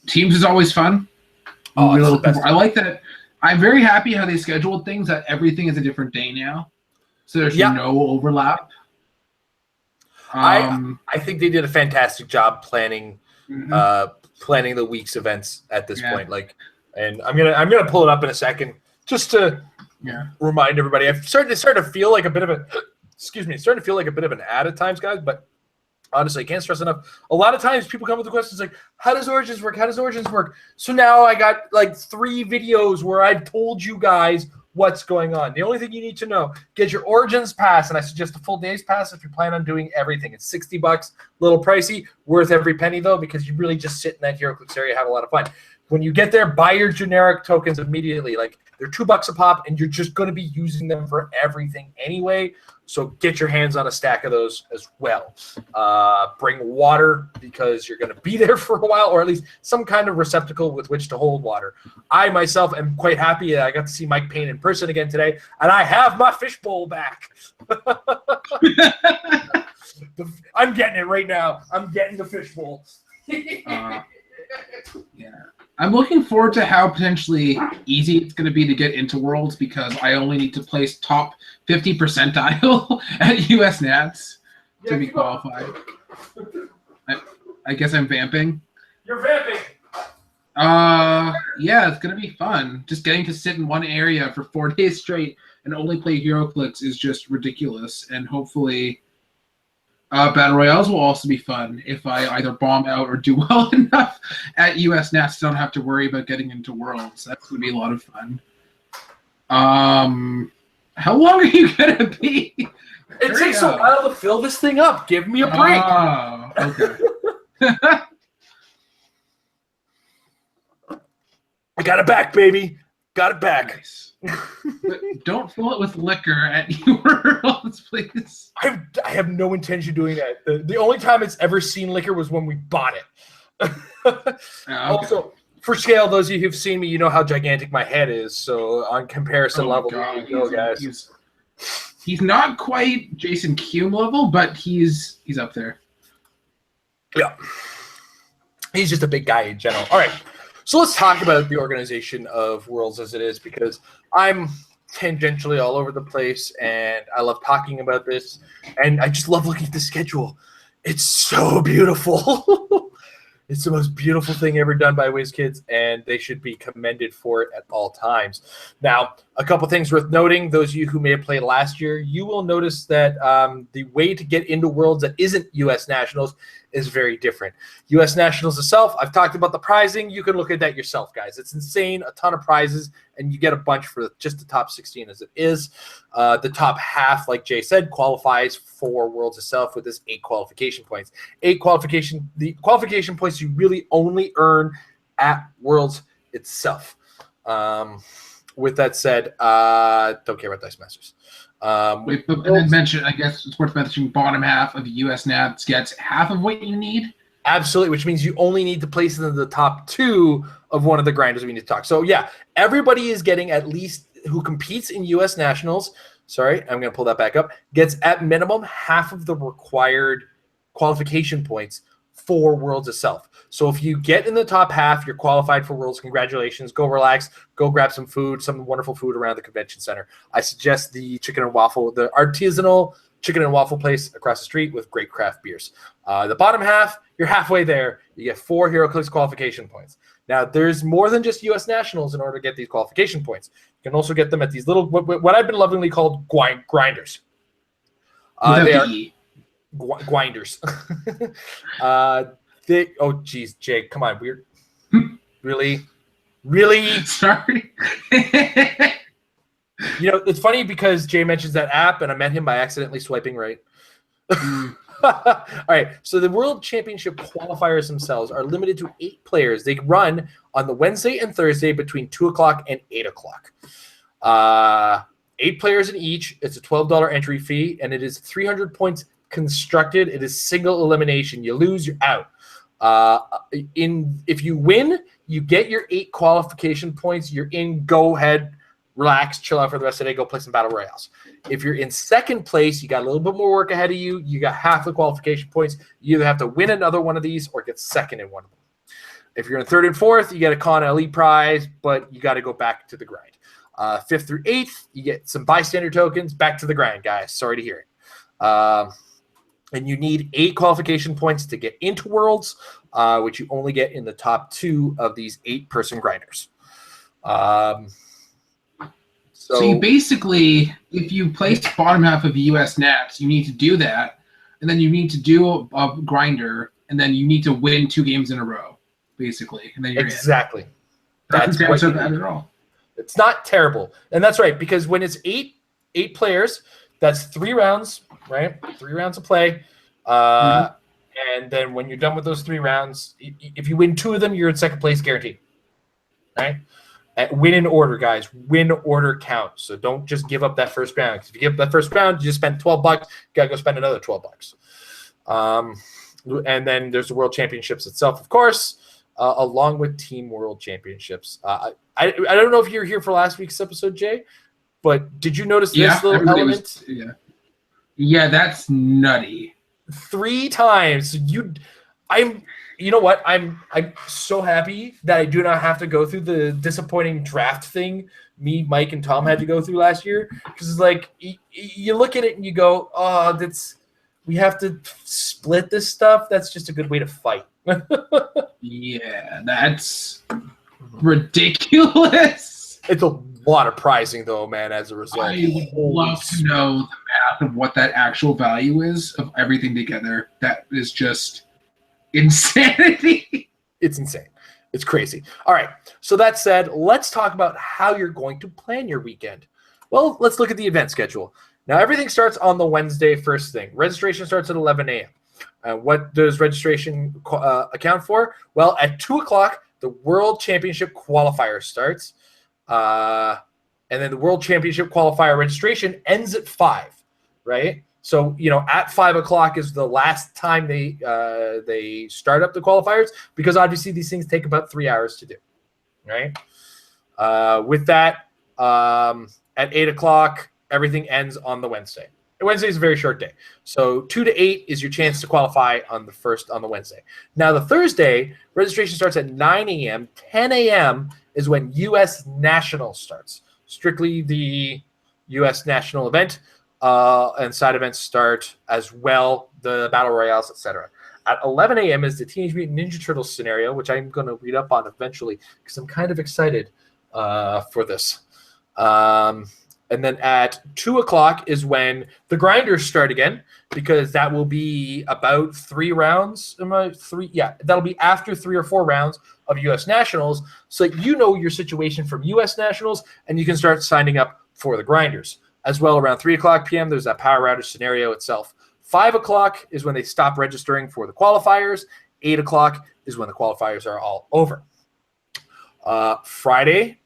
Speaker 2: Teams is always fun.
Speaker 1: Oh,
Speaker 2: I like that. I'm very happy how they scheduled things, that everything is a different day now. So there's no overlap.
Speaker 1: I think they did a fantastic job planning planning the week's events at this point. Like, and I'm gonna pull it up in a second just to remind everybody. I'm starting to feel like a bit of a starting to feel like a bit of an ad at times, guys, but honestly, I can't stress enough. A lot of times people come with the questions like, how does Origins work? How does Origins work? So now I got like 3 videos where I've told you guys what's going on. The only thing you need to know, get your Origins pass, and I suggest a full day's pass if you plan on doing everything. It's $60, a little pricey, worth every penny though, because you really just sit in that Heroclix area, have a lot of fun. when you get there, buy your generic tokens immediately. Like they're $2 a pop, and you're just going to be using them for everything anyway. So get your hands on a stack of those as well. Bring water because you're going to be there for a while, or at least some kind of receptacle with which to hold water. I myself am quite happy that I got to see Mike Payne in person again today, and I have my fishbowl back. I'm getting it right now. I'm getting the fishbowl.
Speaker 2: Yeah. I'm looking forward to how potentially easy it's going to be to get into Worlds because I only need to place top 50 percentile at US Nats to be qualified. I guess I'm vamping.
Speaker 1: You're vamping.
Speaker 2: Yeah, it's going to be fun. Just getting to sit in one area for 4 days straight and only play Heroclix is just ridiculous. And hopefully Battle Royales will also be fun if I either bomb out or do well enough at US Nats to don't have to worry about getting into Worlds. That's going to be a lot of fun. How long are you going to be?
Speaker 1: It takes a while to fill this thing up. Give me a break.
Speaker 2: Oh, okay.
Speaker 1: I got it back, baby. Got it back.
Speaker 2: Nice. But don't fill it with liquor at Worlds, please.
Speaker 1: I have no intention of doing that. The only time it's ever seen liquor was when we bought it.
Speaker 2: Okay.
Speaker 1: Also, for scale, those of you who've seen me, you know how gigantic my head is. So on comparison level,
Speaker 2: God,
Speaker 1: guys.
Speaker 2: He's not quite Jason Kume level, but he's up there.
Speaker 1: Yeah. He's just a big guy in general. All right. So let's talk about the organization of Worlds as it is, because I'm tangentially all over the place, and I love talking about this, and I just love looking at the schedule. It's so beautiful. It's the most beautiful thing ever done by WizKids, and they should be commended for it at all times. Now, a couple things worth noting. Those of you who may have played last year, you will notice that the way to get into Worlds that isn't U.S. Nationals is very different. U.S. Nationals itself, I've talked about the prizing. You can look at that yourself, guys. It's insane, a ton of prizes, and you get a bunch for just the top 16 as it is. The top half, like Jay said, qualifies for Worlds itself with this 8 qualification points. The qualification points you really only earn at Worlds itself. With that said, don't care about Dice Masters.
Speaker 2: Wait, and then mention, I guess it's worth mentioning, bottom half of the US Nats gets half of what you need.
Speaker 1: Absolutely, which means you only need to place it in the top 2 of one of the grinders we need to talk. So yeah, everybody is getting at least who competes in US Nationals. Sorry, I'm going to pull that back up. Gets at minimum half of the required qualification points for Worlds itself. So if you get in the top half, you're qualified for Worlds. Congratulations. Go relax. Go grab some food, some wonderful food around the convention center. I suggest the chicken and waffle, the artisanal chicken and waffle place across the street with great craft beers. The bottom half, you're halfway there. You get 4 HeroClix qualification points. Now, there's more than just U.S. Nationals in order to get these qualification points. You can also get them at these little, what I've been lovingly called grinders. They are grinders. Oh, geez, Jake, come on. We're really?
Speaker 2: Sorry.
Speaker 1: You know, it's funny because Jay mentions that app, and I met him by accidentally swiping right. All right, so the World Championship qualifiers themselves are limited to 8 players. They run on the Wednesday and Thursday between 2 o'clock and 8 o'clock. 8 players in each. It's a $12 entry fee, and it is 300 points constructed. It is single elimination. You lose, you're out. If you win, you get your 8 qualification points. You're in. Go ahead, relax, chill out for the rest of the day. Go play some battle royales. If you're in second place, you got a little bit more work ahead of you. You got half the qualification points. You either have to win another one of these or get second in one of them. If you're in third and fourth, you get a Con LE prize, but you got to go back to the grind. 5th through 8th, you get some bystander tokens. Back to the grind, guys. Sorry to hear it. And you need 8 qualification points to get into Worlds, which you only get in the top 2 of these 8-person grinders.
Speaker 2: So you basically, if you place bottom half of US Nats, you need to do that, and then you need to do a grinder, and then you need to win 2 games in a row, basically. And then you're
Speaker 1: exactly.
Speaker 2: In. That's not so bad at all.
Speaker 1: It's not terrible. And that's right, because when it's 8 players, that's 3 rounds, right? 3 rounds of play. And then when you're done with those 3 rounds, if you win 2 of them, you're in second place guaranteed. right? Win in order, guys. Win order counts. So don't just give up that first round. If you give up that first round, you just spend $12. You gotta go spend another $12. And then there's the World Championships itself, of course, along with Team World Championships. I don't know if you were here for last week's episode, Jay, but did you notice this little element?
Speaker 2: Yeah, that's nutty.
Speaker 1: 3 times. You know what? I'm so happy that I do not have to go through the disappointing draft thing me, Mike, and Tom had to go through last year. Because it's like you look at it and you go, oh, we have to split this stuff. That's just a good way to fight.
Speaker 2: Yeah, that's ridiculous.
Speaker 1: It's a lot of pricing though, man, as a result.
Speaker 2: I would love to know the math of what that actual value is of everything together. That is just insanity.
Speaker 1: It's insane. It's crazy. All right. So that said, let's talk about how you're going to plan your weekend. Well, let's look at the event schedule. Now, everything starts on the Wednesday first thing. Registration starts at 11 a.m. What does registration account for? Well, at 2 o'clock, the World Championship qualifier starts. And then the World Championship qualifier registration ends at 5, right? So, at 5 o'clock is the last time they start up the qualifiers, because obviously these things take about 3 hours to do, right? With that, at 8 o'clock, everything ends on the Wednesday. Wednesday is a very short day. So 2 to 8 is your chance to qualify on the Wednesday. Now, the Thursday, registration starts at 9 a.m. 10 a.m. is when U.S. National starts. Strictly the U.S. National event. And side events start as well, the Battle Royales, etc. At 11 a.m. is the Teenage Mutant Ninja Turtles scenario, which I'm going to read up on eventually because I'm kind of excited for this. And then at 2 o'clock is when the grinders start again, because that will be about 3 rounds. That'll be after 3 or 4 rounds of U.S. Nationals, so that you know your situation from U.S. Nationals, and you can start signing up for the grinders. As well, around 3 o'clock p.m., there's that power outage scenario itself. 5 o'clock is when they stop registering for the qualifiers. 8 o'clock is when the qualifiers are all over. Friday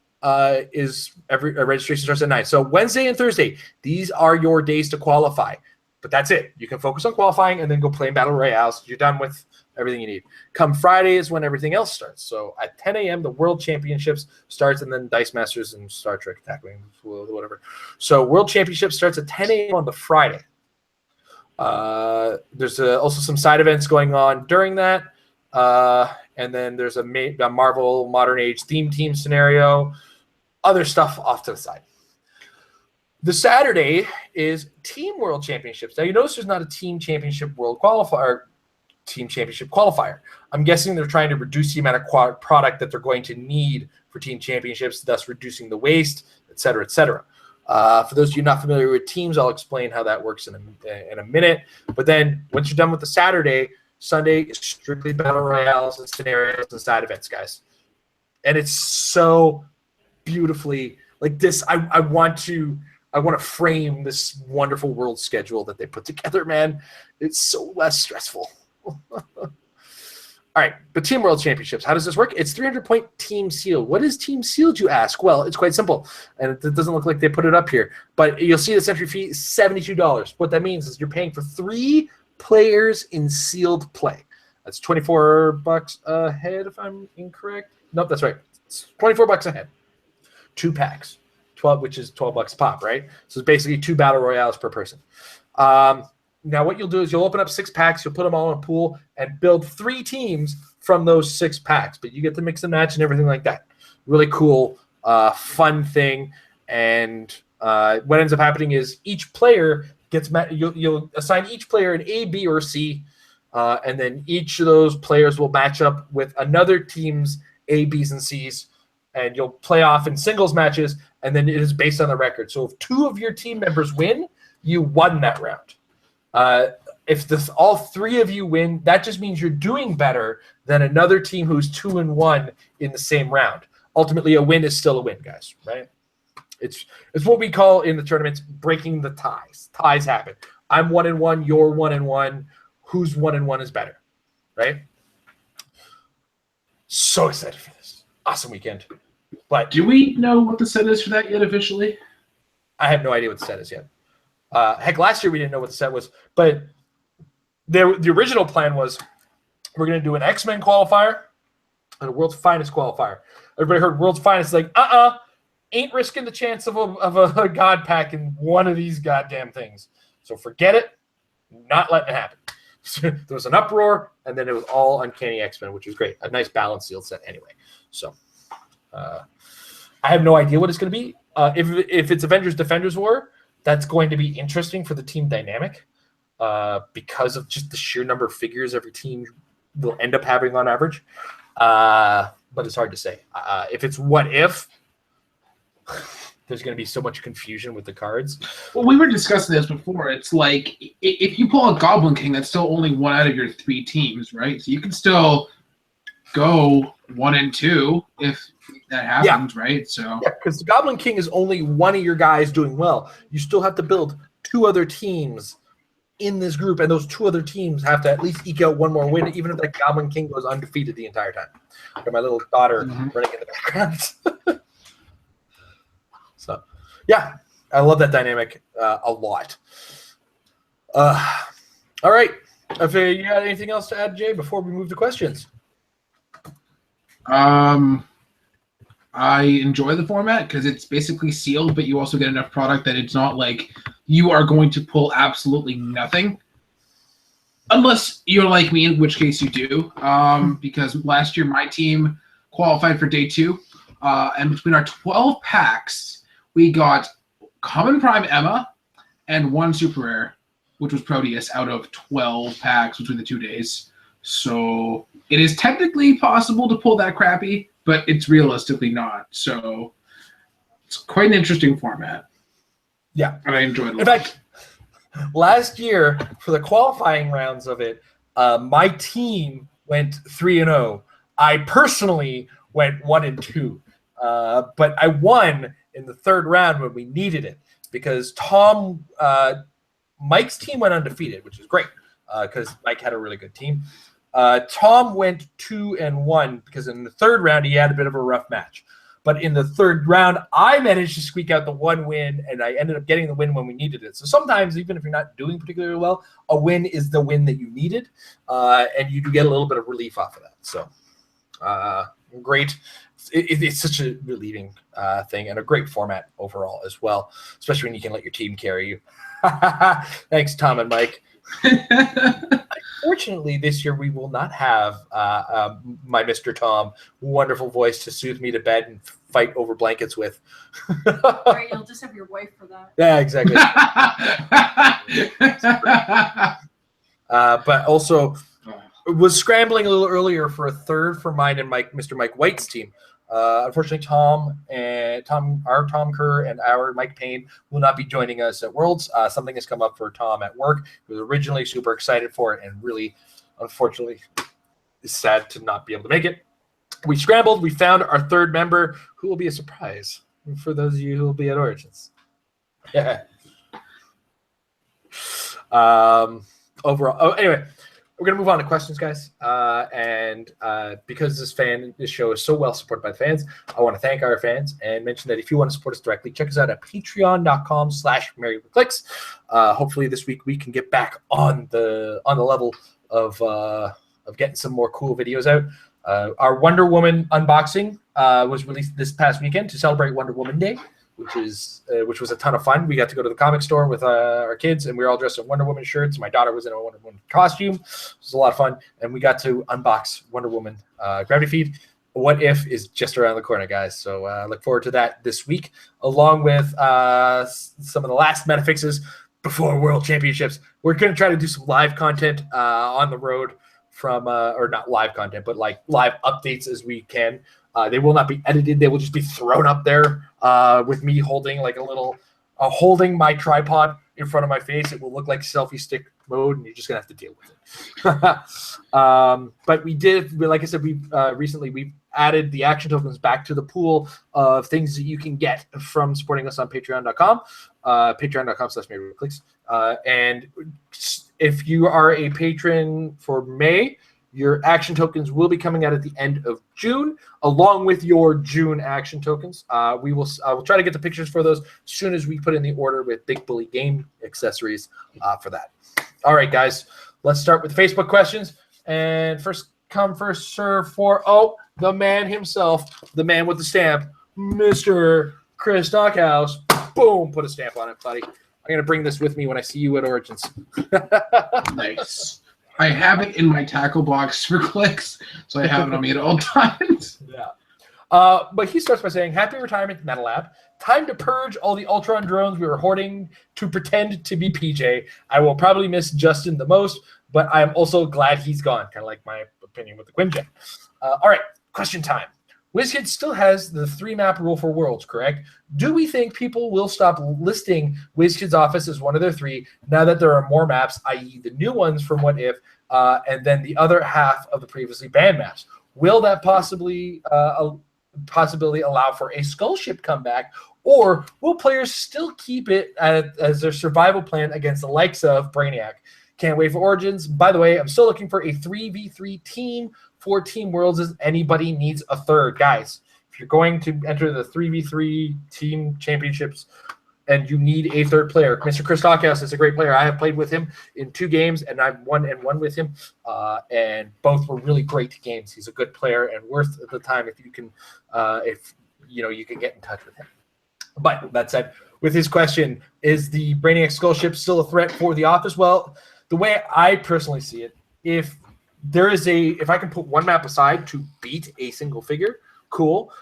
Speaker 1: is registration starts at 9. So Wednesday and Thursday, these are your days to qualify. But that's it. You can focus on qualifying and then go play Battle Royales. You're done with everything you need. Come Friday is when everything else starts. So at 10 a.m., the World Championships starts, and then Dice Masters and Star Trek Attack Wing, whatever. So World Championship starts at 10 a.m. on the Friday. There's also some side events going on during that. And then there's a Marvel Modern Age theme team scenario. Other stuff off to the side. The Saturday is Team World Championships. Now, you notice there's not a Team Championship World Qualifier, Team Championship Qualifier. I'm guessing they're trying to reduce the amount of product that they're going to need for Team Championships, thus reducing the waste, et cetera, et cetera. For those of you not familiar with teams, I'll explain how that works in a minute. But then once you're done with the Saturday, Sunday is strictly Battle Royales and scenarios and side events, guys. And it's so beautifully like this. I want to frame this wonderful world schedule that they put together, man. It's so less stressful. All right, but Team World Championships, how does this work? It's 300-point Team Sealed. What is Team Sealed, you ask? Well, it's quite simple, and it doesn't look like they put it up here. But you'll see the entry fee is $72. What that means is you're paying for 3 players in sealed play. That's $24 a head, if I'm incorrect. Nope, that's right. It's $24 a head. 2 packs. 12, which is $12 a pop, right? So it's basically 2 battle royales per person. Now what you'll do is you'll open up 6 packs, you'll put them all in a pool, and build 3 teams from those 6 packs. But you get to mix and match and everything like that. Really cool, fun thing. And what ends up happening is each player gets you'll assign each player an A, B, or C, and then each of those players will match up with another team's A, Bs, and Cs. And you'll play off in singles matches, and then it is based on the record. So if 2 of your team members win, you won that round. If all 3 of you win, that just means you're doing better than another team who's 2-1 in the same round. Ultimately, a win is still a win, guys, right? It's what we call in the tournaments breaking the ties. Ties happen. I'm 1-1, you're 1-1. Who's 1-1 is better, right? So excited for this. Awesome weekend. But
Speaker 2: do we know what the set is for that yet officially?
Speaker 1: I have no idea what the set is yet. Heck, last year we didn't know what the set was. But the original plan was we're going to do an X-Men qualifier and a World's Finest qualifier. Everybody heard World's Finest, like, ain't risking the chance of a God pack in one of these goddamn things. So forget it. Not letting it happen. There was an uproar, and then it was all Uncanny X-Men, which was great. A nice balanced sealed set anyway. So I have no idea what it's going to be. If it's Avengers Defenders War, that's going to be interesting for the team dynamic because of just the sheer number of figures every team will end up having on average. But it's hard to say. If it's what if, there's going to be so much confusion with the cards.
Speaker 2: Well, we were discussing this before. It's like if you pull a Goblin King, that's still only one out of your 3 teams, right? So you can still go 1 and 2 if that happens, right? So
Speaker 1: because the Goblin King is only one of your guys doing well. You still have to build 2 other teams in this group, and those 2 other teams have to at least eke out one more win, even if that Goblin King goes undefeated the entire time. Got my little daughter running in the background. So, yeah, I love that dynamic a lot. All right. If you got anything else to add, Jay, before we move to questions?
Speaker 2: I enjoy the format because it's basically sealed, but you also get enough product that it's not like you are going to pull absolutely nothing. Unless you're like me, in which case you do. Because last year my team qualified for day 2. And between our 12 packs, we got Common Prime Emma and 1 Super Rare, which was Proteus, out of 12 packs between the 2 days. So it is technically possible to pull that crappy, but it's realistically not. So it's quite an interesting format.
Speaker 1: Yeah.
Speaker 2: And I enjoyed it.
Speaker 1: In fact, last year, for the qualifying rounds of it, my team went 3-0. I personally went 1-2. But I won in the 3rd round when we needed it because Mike's team went undefeated, which is great because Mike had a really good team. Tom went 2-1 because in the 3rd round he had a bit of a rough match. But in the 3rd round, I managed to squeak out the 1 win, and I ended up getting the win when we needed it. So sometimes, even if you're not doing particularly well, a win is the win that you needed, and you do get a little bit of relief off of that. So great. It's such a relieving thing and a great format overall as well, especially when you can let your team carry you. Thanks, Tom and Mike. Unfortunately, this year we will not have my Mr. Tom, wonderful voice to soothe me to bed and fight over blankets with.
Speaker 3: Right, you'll just have your wife for that.
Speaker 1: Yeah, exactly. But also was scrambling a little earlier for a 3rd for mine and Mr. Mike White's team. Unfortunately, our Tom Kerr and our Mike Payne will not be joining us at Worlds. Something has come up for Tom at work. He was originally super excited for it and really, unfortunately, is sad to not be able to make it. We scrambled. We found our 3rd member, who will be a surprise for those of you who will be at Origins. Yeah. Overall, anyway. We're going to move on to questions, guys. Because this show is so well supported by the fans, I want to thank our fans and mention that if you want to support us directly, check us out at patreon.com/MaryWithClicks. Hopefully this week we can get back on the level of getting some more cool videos out. Our Wonder Woman unboxing was released this past weekend to celebrate Wonder Woman Day, which was a ton of fun. We got to go to the comic store with our kids, and we were all dressed in Wonder Woman shirts. My daughter was in a Wonder Woman costume. It was a lot of fun, and we got to unbox Wonder Woman Gravity Feed. What If is just around the corner, guys. So look forward to that this week, along with some of the last meta fixes before World Championships. We're going to try to do some live content on the road from, or not live content, but like live updates as we can. They will not be edited. They will just be thrown up there with me holding like holding my tripod in front of my face. It will look like selfie stick mode, and you're just gonna have to deal with it. But we did, like I said, we've added the action tokens back to the pool of things that you can get from supporting us on patreon.com, patreon.com/MaryWithClicks. And if you are a patron for May, Your action tokens will be coming out at the end of June, along with your June action tokens. I will try to get the pictures for those as soon as we put in the order with Big Bully Game accessories for that. All right, guys, let's start with Facebook questions. And first come, first serve for, the man himself, the man with the stamp, Mr. Chris Stockhouse. Boom, put a stamp on it, buddy. I'm going to bring this with me when I see you at Origins.
Speaker 2: Nice. I have it in my tackle box for clicks, so I have it on me at all times.
Speaker 1: Yeah. But he starts by saying, happy retirement, Metal Lab. Time to purge all the Ultron drones we were hoarding to pretend to be PJ. I will probably miss Justin the most, but I'm also glad he's gone. Kind of like my opinion with the Quinjet. All right, question time. WizKids still has the 3-map rule for Worlds, correct? Do we think people will stop listing WizKids Office as one of their 3 now that there are more maps, i.e. the new ones from What If, and then the other half of the previously banned maps? Will that possibility allow for a Skull Ship comeback, or will players still keep it as their survival plan against the likes of Brainiac? Can't wait for Origins. By the way, I'm still looking for a 3v3 team for Team Worlds as anybody needs a third. Guys, if you're going to enter the 3v3 team championships and you need a third player, Mr. Chris Stockhouse is a great player. I have played with him in 2 games, and I've won with him, and both were really great games. He's a good player and worth the time if you can, you can get in touch with him. But that said, with his question, is the Brainiac Skull Ship still a threat for the Office? Well, the way I personally see it, if I can put one map aside to beat a single figure, cool.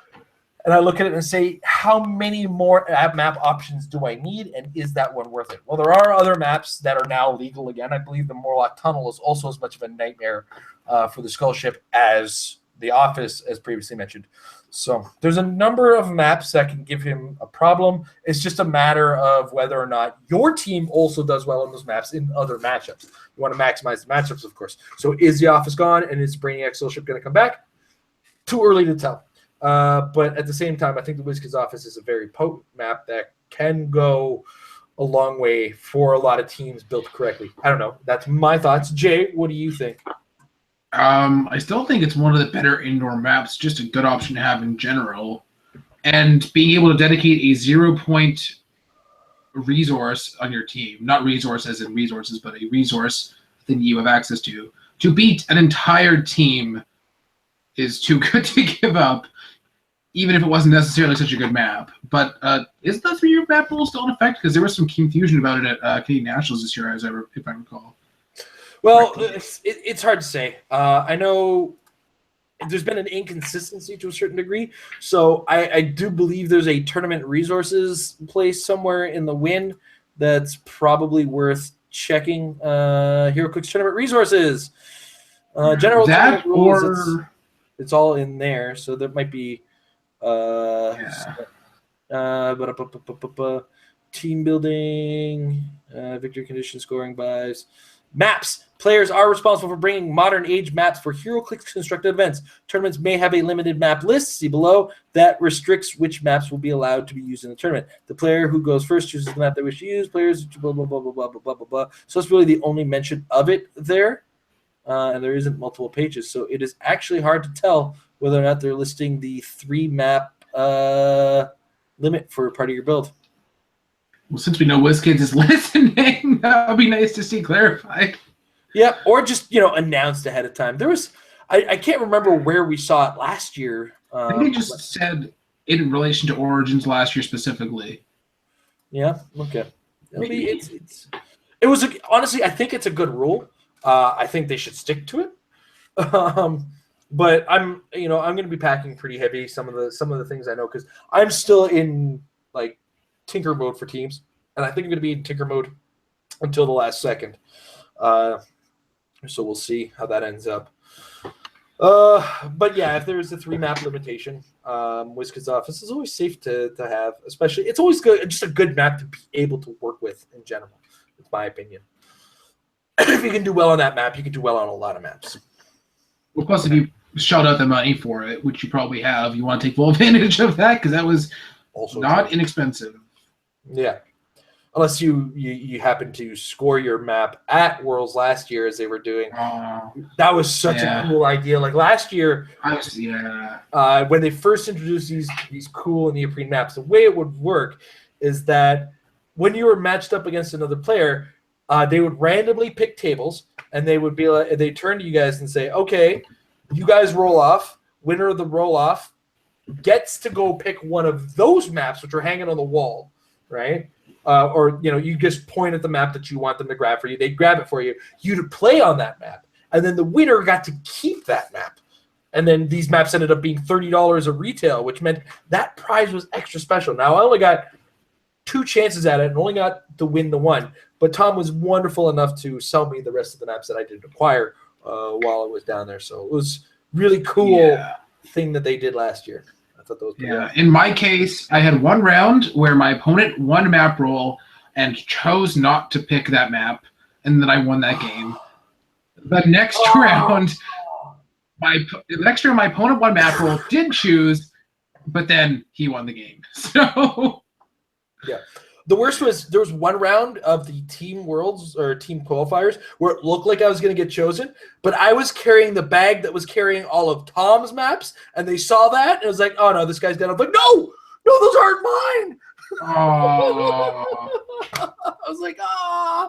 Speaker 1: And I look at it and say, how many more map options do I need, and is that one worth it? Well, there are other maps that are now legal again. I believe the Morlock Tunnel is also as much of a nightmare for the Skull Ship as the Office, as previously mentioned. So there's a number of maps that can give him a problem. It's just a matter of whether or not your team also does well on those maps in other matchups. You want to maximize the matchups, of course. So is the Office gone, and is Brainiac Skull Ship going to come back? Too early to tell. But at the same time, I think the WizKids Office is a very potent map that can go a long way for a lot of teams built correctly. I don't know. That's my thoughts. Jay, what do you think?
Speaker 2: I still think it's one of the better indoor maps, just a good option to have in general. And being able to dedicate a 0-point resource on your team, not resource as in resources, but a resource that you have access to beat an entire team is too good to give up, even if it wasn't necessarily such a good map. But is the 3-map rule still in effect? Because there was some confusion about it at Canadian Nationals this year, if I recall.
Speaker 1: Well, it's hard to say. I know there's been an inconsistency to a certain degree. So I do believe there's a tournament resources place somewhere in the win that's probably worth checking. Heroclix tournament resources. General
Speaker 2: that
Speaker 1: rules,
Speaker 2: or
Speaker 1: it's all in there. So there might be team building, victory condition, scoring buys. Maps. Players are responsible for bringing modern age maps for Heroclix constructed events. Tournaments may have a limited map list, see below, that restricts which maps will be allowed to be used in the tournament. The player who goes first chooses the map they wish to use. Players, blah, blah, blah, blah, blah, blah, blah, blah. So it's really the only mention of it there, and there isn't multiple pages. So it is actually hard to tell whether or not they're listing the 3-map limit for part of your build.
Speaker 2: Well, since we know WizKids is listening, that would be nice to see clarified.
Speaker 1: Yeah, or just announced ahead of time. There was, I can't remember where we saw it last year.
Speaker 2: I think they just said in relation to Origins last year specifically.
Speaker 1: Yeah. Okay. It was honestly, I think it's a good rule. I think they should stick to it. But I'm going to be packing pretty heavy. Some of the things I know because I'm still in like tinker mode for teams, and I think I'm going to be in tinker mode until the last second. So we'll see how that ends up. But yeah, if there's a 3-map limitation, WizKids Office is always safe to have. Especially, it's always good, just a good map to be able to work with in general. It's my opinion. If you can do well on that map, you can do well on a lot of maps.
Speaker 2: Well, plus if you shelled out the money for it, which you probably have, you want to take full advantage of that because that was also not inexpensive.
Speaker 1: Yeah. unless you happen to score your map at Worlds last year as they were doing. That was such a cool idea. Like last year, when they first introduced these cool neoprene maps, the way it would work is that when you were matched up against another player, they would randomly pick tables, and they would be like, they turn to you guys and say, "Okay, you guys roll off. Winner of the roll off gets to go pick one of those maps which are hanging on the wall, right? Or you just point at the map that you want them to grab for you. They grab it for you. You to play on that map, and then the winner got to keep that map. And then these maps ended up being $30 a retail, which meant that prize was extra special. Now I only got 2 chances at it and only got to win the one. But Tom was wonderful enough to sell me the rest of the maps that I didn't acquire while I was down there. So it was really cool thing that they did last year. I thought that was pretty awesome.
Speaker 2: In my case, I had one round where my opponent won a map roll and chose not to pick that map, and then I won that game. The next round, my opponent won map roll, did choose, but then he won the game. So
Speaker 1: yeah. The worst was there was one round of the team worlds or team qualifiers where it looked like I was going to get chosen, but I was carrying the bag that was carrying all of Tom's maps, and they saw that, and it was like, oh no, this guy's dead. I'm like, no, those aren't mine. I was like, I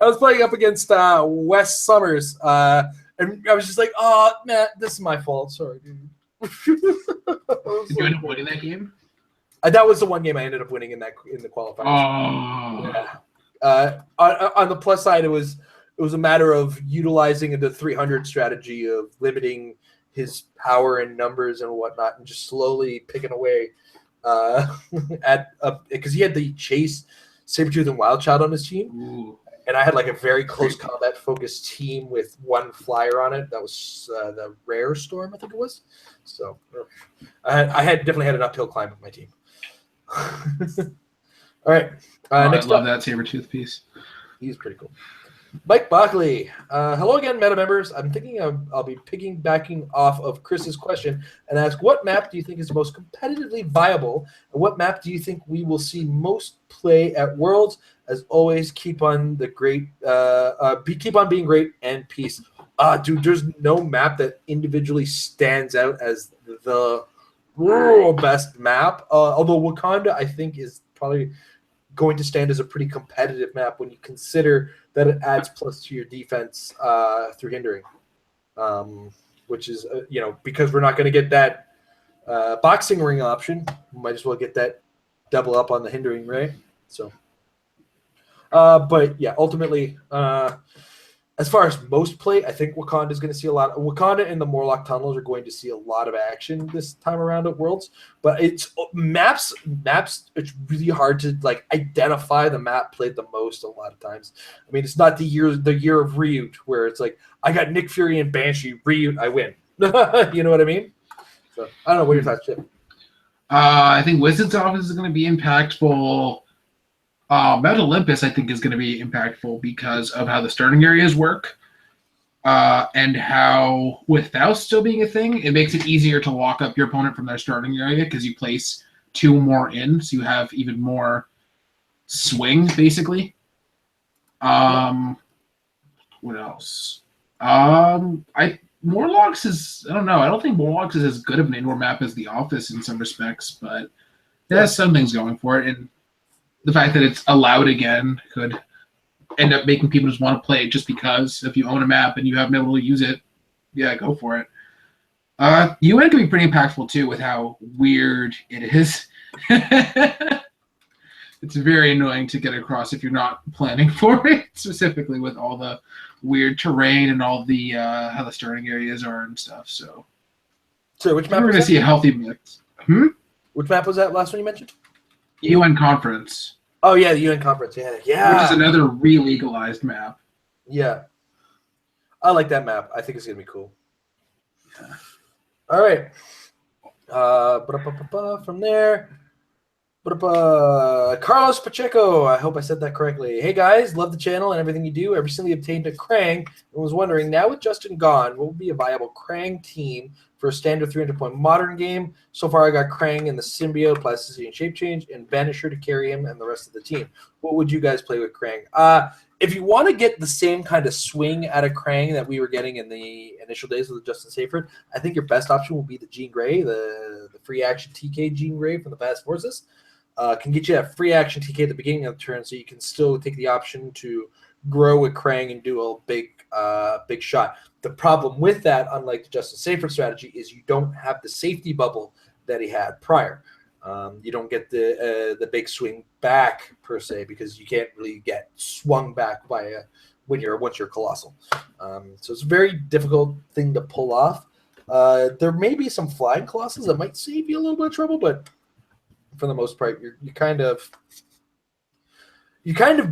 Speaker 1: was playing up against Wes Summers, and I was just like, oh man, this is my fault. Sorry, dude.
Speaker 2: Did you end up winning that game?
Speaker 1: That was the one game I ended up winning in the qualifiers. On the plus side, it was a matter of utilizing the 300 strategy of limiting his power and numbers and whatnot, and just slowly picking away because he had the Chase, Sabretooth, and Wildchild on his team.
Speaker 2: Ooh.
Speaker 1: And I had like a very close combat focused team with one flyer on it. That was the Rare Storm, I think it was. So I definitely had an uphill climb with my team. All right. Next
Speaker 2: I love that Sabretooth piece.
Speaker 1: He's pretty cool. Mike Buckley. Hello again, meta members. I'm thinking I'll be piggybacking off of Chris's question and ask, what map do you think is most competitively viable? And what map do you think we will see most play at Worlds? As always, keep on the great keep on being great and peace. Dude, there's no map that individually stands out as the world best map. Although Wakanda, I think, is probably going to stand as a pretty competitive map when you consider that it adds plus to your defense through hindering, which is because we're not going to get that boxing ring option, we might as well get that double up on the hindering, right? So, but yeah, ultimately, as far as most play, I think Wakanda is going to see a lot. Wakanda and the Morlock tunnels are going to see a lot of action this time around at Worlds. But it's maps. It's really hard to like identify the map played the most a lot of times. I mean, it's not the year of Ryut where it's like I got Nick Fury and Banshee. Ryut, I win. You know what I mean? So I don't know what your thoughts, Chip.
Speaker 2: I think Wizard's Office is going to be impactful. Mount Olympus, I think, is going to be impactful because of how the starting areas work and how, with Faust still being a thing, it makes it easier to lock up your opponent from their starting area because you place 2 more in, so you have even more swing, basically. What else? Morlocks is, I don't know. I don't think Morlocks is as good of an indoor map as The Office in some respects, but it has some things going for it, and the fact that it's allowed again could end up making people just want to play it just because if you own a map and you haven't been able to use it, yeah, go for it. UN can be pretty impactful too with how weird it is. It's very annoying to get across if you're not planning for it, specifically with all the weird terrain and all the how the starting areas are and stuff. So
Speaker 1: which map?
Speaker 2: We're going to see a healthy mix.
Speaker 1: Which map was that last one you mentioned?
Speaker 2: UN Conference.
Speaker 1: Oh yeah, the UN Conference. Yeah.
Speaker 2: Which is another re-legalized map.
Speaker 1: Yeah. I like that map. I think it's gonna be cool. Yeah. All right. From there. What up, Carlos Pacheco? I hope I said that correctly. Hey guys, love the channel and everything you do. I recently obtained a Krang and was wondering, now with Justin gone, what would be a viable Krang team for a standard 300-point modern game? So far, I got Krang and the symbiote, plasticity and shape change, and Vanisher to carry him and the rest of the team. What would you guys play with Krang? If you want to get the same kind of swing out of Krang that we were getting in the initial days with Justin Seyfried, I think your best option will be the Jean Grey, the free action TK Jean Grey from the Fast Forces. Can get you that free action TK at the beginning of the turn, so you can still take the option to grow with Krang and do a big shot. The problem with that, unlike the Justin Seyfried strategy, is you don't have the safety bubble that he had prior. You don't get the big swing back per se, because you can't really get swung back by once you're colossal. So it's a very difficult thing to pull off. There may be some flying colossals that might save you a little bit of trouble, but for the most part, you're kind of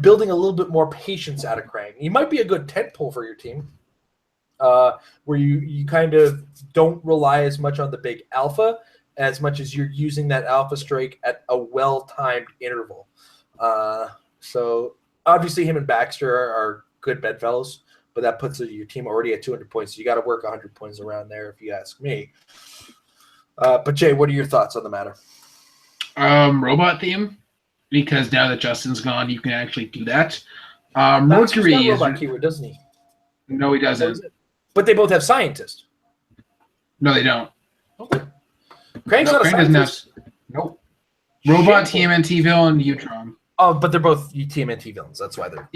Speaker 1: building a little bit more patience out of Krang. He might be a good tent pole for your team, where you kind of don't rely as much on the big alpha as much as you're using that alpha strike at a well-timed interval. So obviously him and Baxter are good bedfellows, but that puts your team already at 200 points. So you got to work 100 points around there, if you ask me. But Jay, what are your thoughts on the matter?
Speaker 2: Robot theme, because now that Justin's gone, you can actually do that. Mercury
Speaker 1: is robot keyword, doesn't he?
Speaker 2: No, he doesn't.
Speaker 1: But they both have scientist.
Speaker 2: No, they don't.
Speaker 1: Okay. Krang's not a scientist.
Speaker 2: Nope. Robot, TMNT villain, Utrom.
Speaker 1: Oh, but they're both TMNT villains. That's why they're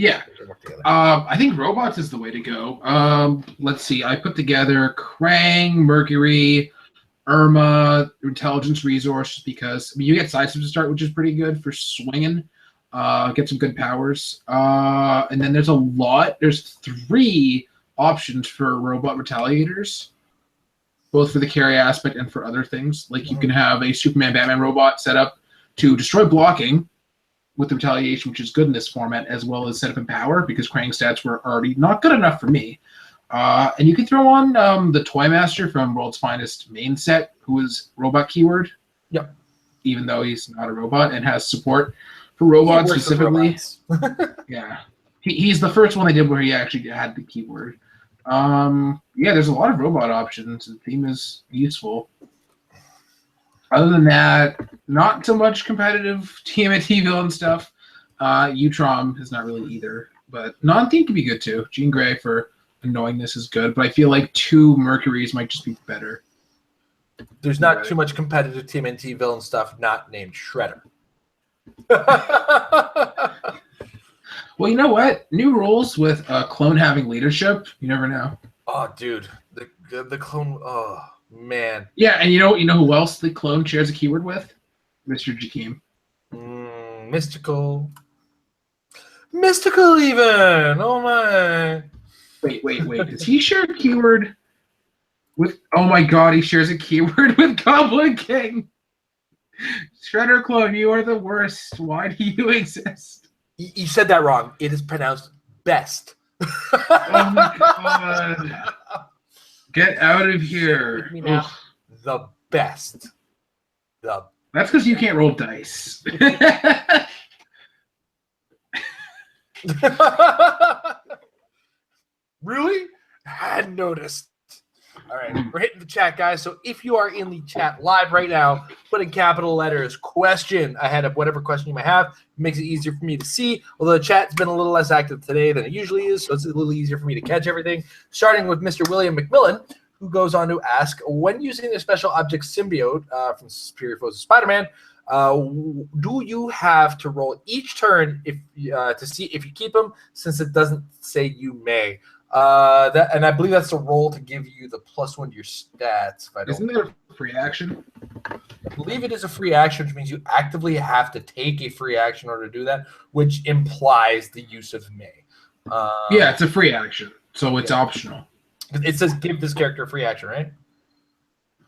Speaker 1: work together.
Speaker 2: I think robots is the way to go. Let's see. I put together Krang, Mercury, Irma, Intelligence Resource, because you get sidestep to start, which is pretty good for swinging. Get some good powers. And then there's 3 options for robot retaliators, both for the carry aspect and for other things. Like you can have a Superman Batman robot set up to destroy blocking with the retaliation, which is good in this format, as well as set up in power, because Krang's stats were already not good enough for me. And you can throw on the Toy Master from World's Finest main set, who is robot keyword.
Speaker 1: Yep.
Speaker 2: Even though he's not a robot and has support for robots specifically. Yeah. He's the first one they did where he actually had the keyword. Yeah, there's a lot of robot options. The theme is useful. Other than that, not so much competitive TMNT villain stuff. Utrom is not really either. But non-theme can be good too. Jean Grey for annoyingness is good, but I feel like 2 Mercuries might just be better.
Speaker 1: There's not too much competitive TMNT villain stuff not named Shredder.
Speaker 2: Well, you know what? New rules with a clone having leadership. You never know.
Speaker 1: Oh, dude, the clone. Oh man.
Speaker 2: Yeah, and you know who else the clone shares a keyword with? Mr. Jakeem.
Speaker 1: Mystical even. Oh my.
Speaker 2: Wait. Does he share a keyword with? Oh my God, he shares a keyword with Goblin King. Shredder clone, you are the worst. Why do you exist?
Speaker 1: You said that wrong. It is pronounced best.
Speaker 2: Oh my God. Get out of here.
Speaker 1: The best.
Speaker 2: That's because you can't roll dice.
Speaker 1: Really? I hadn't noticed. All right, we're hitting the chat, guys. So if you are in the chat live right now, put in capital letters question ahead of whatever question you might have. It makes it easier for me to see, although the chat's been a little less active today than it usually is, so it's a little easier for me to catch everything. Starting with Mr. William McMillan, who goes on to ask, when using the special object symbiote from Superior Foes of Spider-Man, do you have to roll each turn to see if you keep them, since it doesn't say you may? And I believe that's the roll to give you the +1 to your stats.
Speaker 2: Isn't that a free action?
Speaker 1: I believe it is a free action, which means you actively have to take a free action in order to do that, which implies the use of may.
Speaker 2: Yeah, it's a free action, so it's optional.
Speaker 1: It says give this character a free action, right?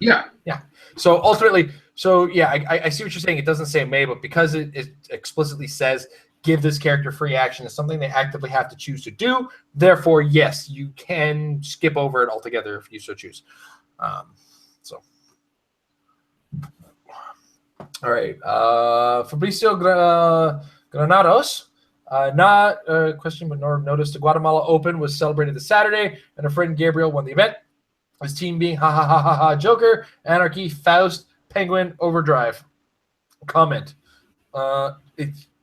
Speaker 2: Yeah.
Speaker 1: Yeah. So ultimately, I see what you're saying. It doesn't say may, but because it explicitly says give this character free action is something they actively have to choose to do. Therefore, yes, you can skip over it altogether if you so choose. All right. Fabricio Granados. Not a question, but nor noticed the Guatemala Open was celebrated this Saturday, and a friend Gabriel won the event. His team being ha ha ha ha ha Joker, Anarchy, Faust, Penguin, Overdrive. Comment. That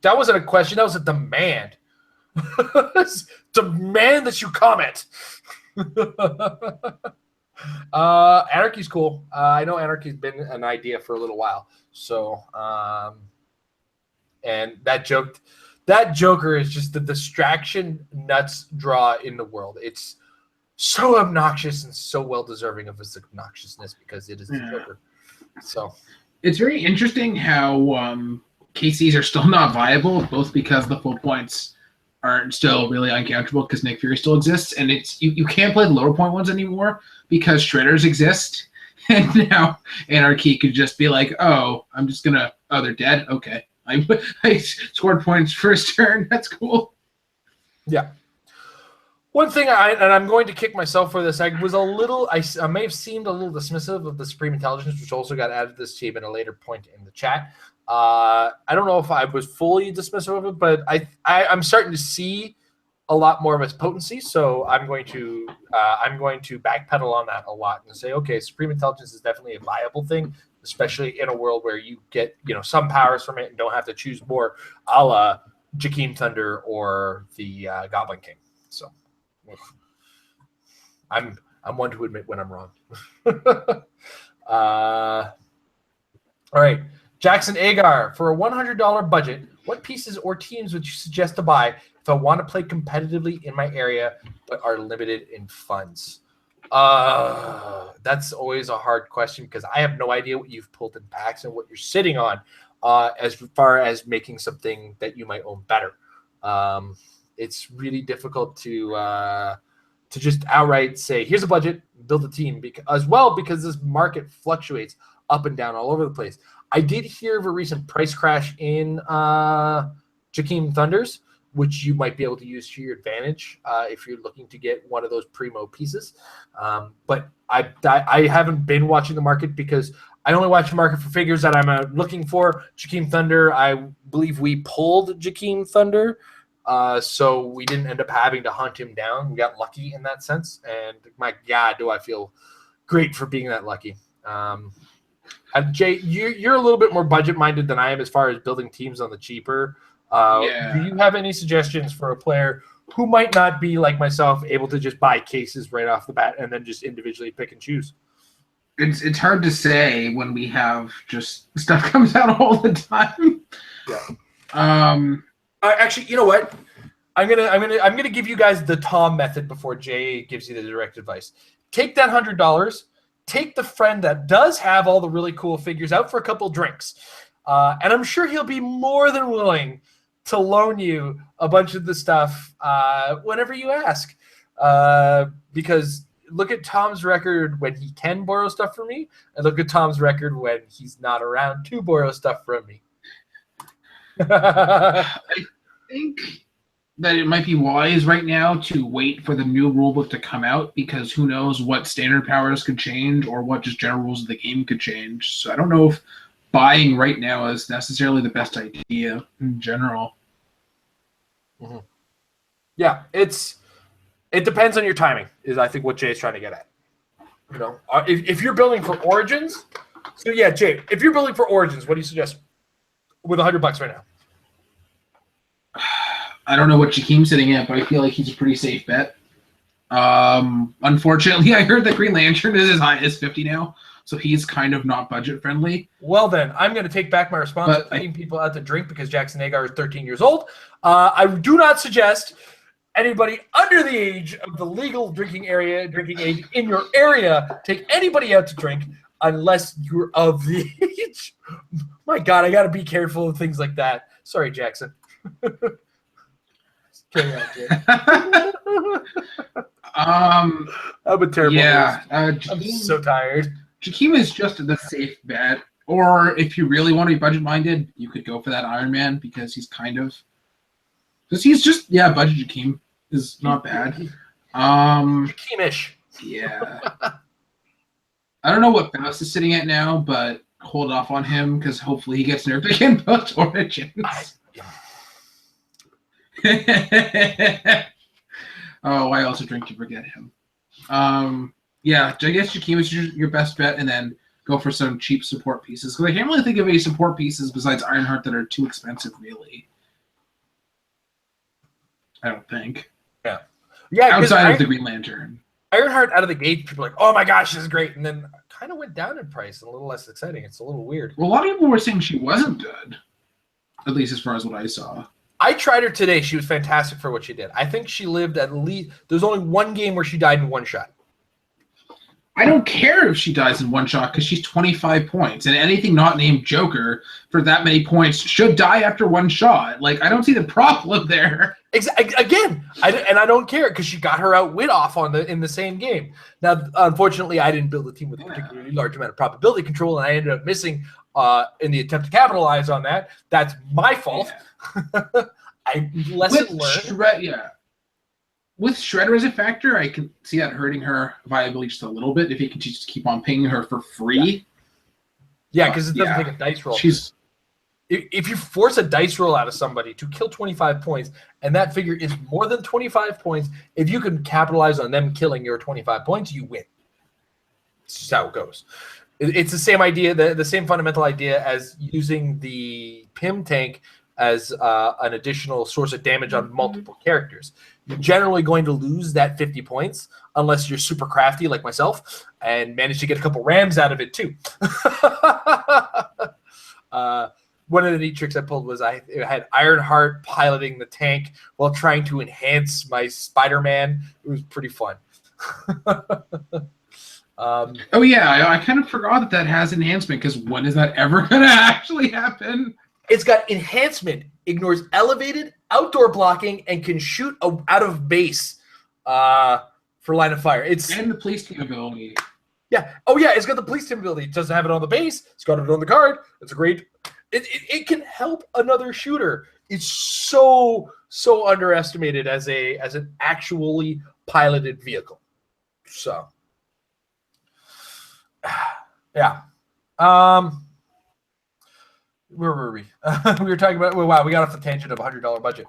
Speaker 1: wasn't a question. That was a demand. Demand that you comment. Anarchy's cool. I know Anarchy's been an idea for a little while. So, and that Joker is just the distraction nuts draw in the world. It's so obnoxious and so well deserving of its obnoxiousness because it is the Joker. So
Speaker 2: it's very interesting how KCs are still not viable, both because the full points aren't still really uncountable because Nick Fury still exists, and it's you can't play the lower point ones anymore because Shredders exist, and now Anarchy could just be like, oh, I'm just gonna, oh, they're dead? Okay. I scored points first turn. That's cool.
Speaker 1: Yeah. One thing, I'm going to kick myself for this, I may have seemed a little dismissive of the Supreme Intelligence, which also got added to this team at a later point in the chat. I don't know if I was fully dismissive of it, but I'm starting to see a lot more of its potency. So I'm going to backpedal on that a lot and say, okay, Supreme Intelligence is definitely a viable thing, especially in a world where you get some powers from it and don't have to choose more, a la Jakeem Thunder or the Goblin King. So I'm one to admit when I'm wrong. All right. Jackson Agar, for a $100 budget, what pieces or teams would you suggest to buy if I want to play competitively in my area but are limited in funds? That's always a hard question because I have no idea what you've pulled in packs and what you're sitting on as far as making something that you might own better. It's really difficult to just outright say, here's a budget, build a team, because this market fluctuates up and down all over the place. I did hear of a recent price crash in Jakeem Thunders, which you might be able to use to your advantage if you're looking to get one of those primo pieces. But I haven't been watching the market because I only watch the market for figures that I'm looking for. Jakeem Thunder, I believe we pulled Jakeem Thunder, so we didn't end up having to hunt him down. We got lucky in that sense, and my God, do I feel great for being that lucky. Jay, you're a little bit more budget-minded than I am as far as building teams on the cheaper. Do you have any suggestions for a player who might not be like myself, able to just buy cases right off the bat and then just individually pick and choose?
Speaker 2: It's hard to say when we have just stuff comes out all the time.
Speaker 1: Yeah. Actually, you know what? I'm gonna give you guys the Tom method before Jay gives you the direct advice. Take that $100. Take the friend that does have all the really cool figures out for a couple drinks. And I'm sure he'll be more than willing to loan you a bunch of the stuff whenever you ask. Because look at Tom's record when he can borrow stuff from me, and look at Tom's record when he's not around to borrow stuff from me.
Speaker 2: I think that it might be wise right now to wait for the new rulebook to come out because who knows what standard powers could change or what just general rules of the game could change. So I don't know if buying right now is necessarily the best idea in general.
Speaker 1: Mm-hmm. Yeah, it depends on your timing, is I think what Jay's trying to get at. If you're building for Origins, so yeah, Jay, if you're building for Origins, what do you suggest with $100 right now?
Speaker 2: I don't know what Jakeem's sitting at, but I feel like he's a pretty safe bet. Unfortunately, I heard that Green Lantern is as high as 50 now, so he's kind of not budget friendly.
Speaker 1: Well, then I'm going to take back my response of taking people out to drink because Jackson Agar is 13 years old. I do not suggest anybody under the age of the legal drinking age in your area take anybody out to drink unless you're of the age. My God, I got to be careful of things like that. Sorry, Jackson. Carry on, Jay. I'm a terrible host. I'm so tired.
Speaker 2: Jakeem is just the safe bet. Or if you really want to be budget-minded, you could go for that Iron Man because he's budget Jakeem is not bad.
Speaker 1: Jakeem-ish.
Speaker 2: Yeah. I don't know what Faust is sitting at now, but hold off on him because hopefully he gets nerfed again post Origins. Oh, I also drink to forget him. Yeah, I guess Jakeem is your best bet, and then go for some cheap support pieces. Because I can't really think of any support pieces besides Ironheart that are too expensive, really. I don't think.
Speaker 1: Yeah,
Speaker 2: outside of the Green Lantern.
Speaker 1: Ironheart out of the gate, people are like, oh my gosh, this is great. And then kind of went down in price and a little less exciting. It's a little weird.
Speaker 2: Well, a lot of people were saying she wasn't good, at least as far as what I saw.
Speaker 1: I tried her today. She was fantastic for what she did. I think she lived at least – there's only one game where she died in one shot.
Speaker 2: I don't care if she dies in one shot because she's 25 points. And anything not named Joker for that many points should die after one shot. Like, I don't see the problem there.
Speaker 1: Again, I don't care because she got her outwit off in the same game. Now, unfortunately, I didn't build a team with a particularly large amount of probability control, and I ended up missing in the attempt to capitalize on that. That's my fault. Yeah. I lesson learned. With Shredder as a factor, I can see that hurting her viability just a little bit if you can just keep on pinging her for free. Yeah, because it doesn't take a dice roll. If you force a dice roll out of somebody to kill 25 points, and that figure is more than 25 points, if you can capitalize on them killing your 25 points, you win. It's just how it goes. It's the same idea, the same fundamental idea as using the PIM tank as an additional source of damage on multiple characters. You're generally going to lose that 50 points unless you're super crafty like myself and manage to get a couple rams out of it too. One of the neat tricks I pulled was I had Ironheart piloting the tank while trying to enhance my Spider-Man. It was pretty fun.
Speaker 2: Oh yeah, I kind of forgot that has enhancement because when is that ever going to actually happen?
Speaker 1: It's got enhancement, ignores elevated, outdoor blocking, and can shoot out of base for line of fire.
Speaker 2: And the police team ability.
Speaker 1: Yeah. Oh, yeah, it's got the police team ability. It doesn't have it on the base. It's got it on the card. It's a great... It can help another shooter. It's so underestimated as an actually piloted vehicle. So, yeah. Where were we? We were talking about, wow, we got off the tangent of $100 budget.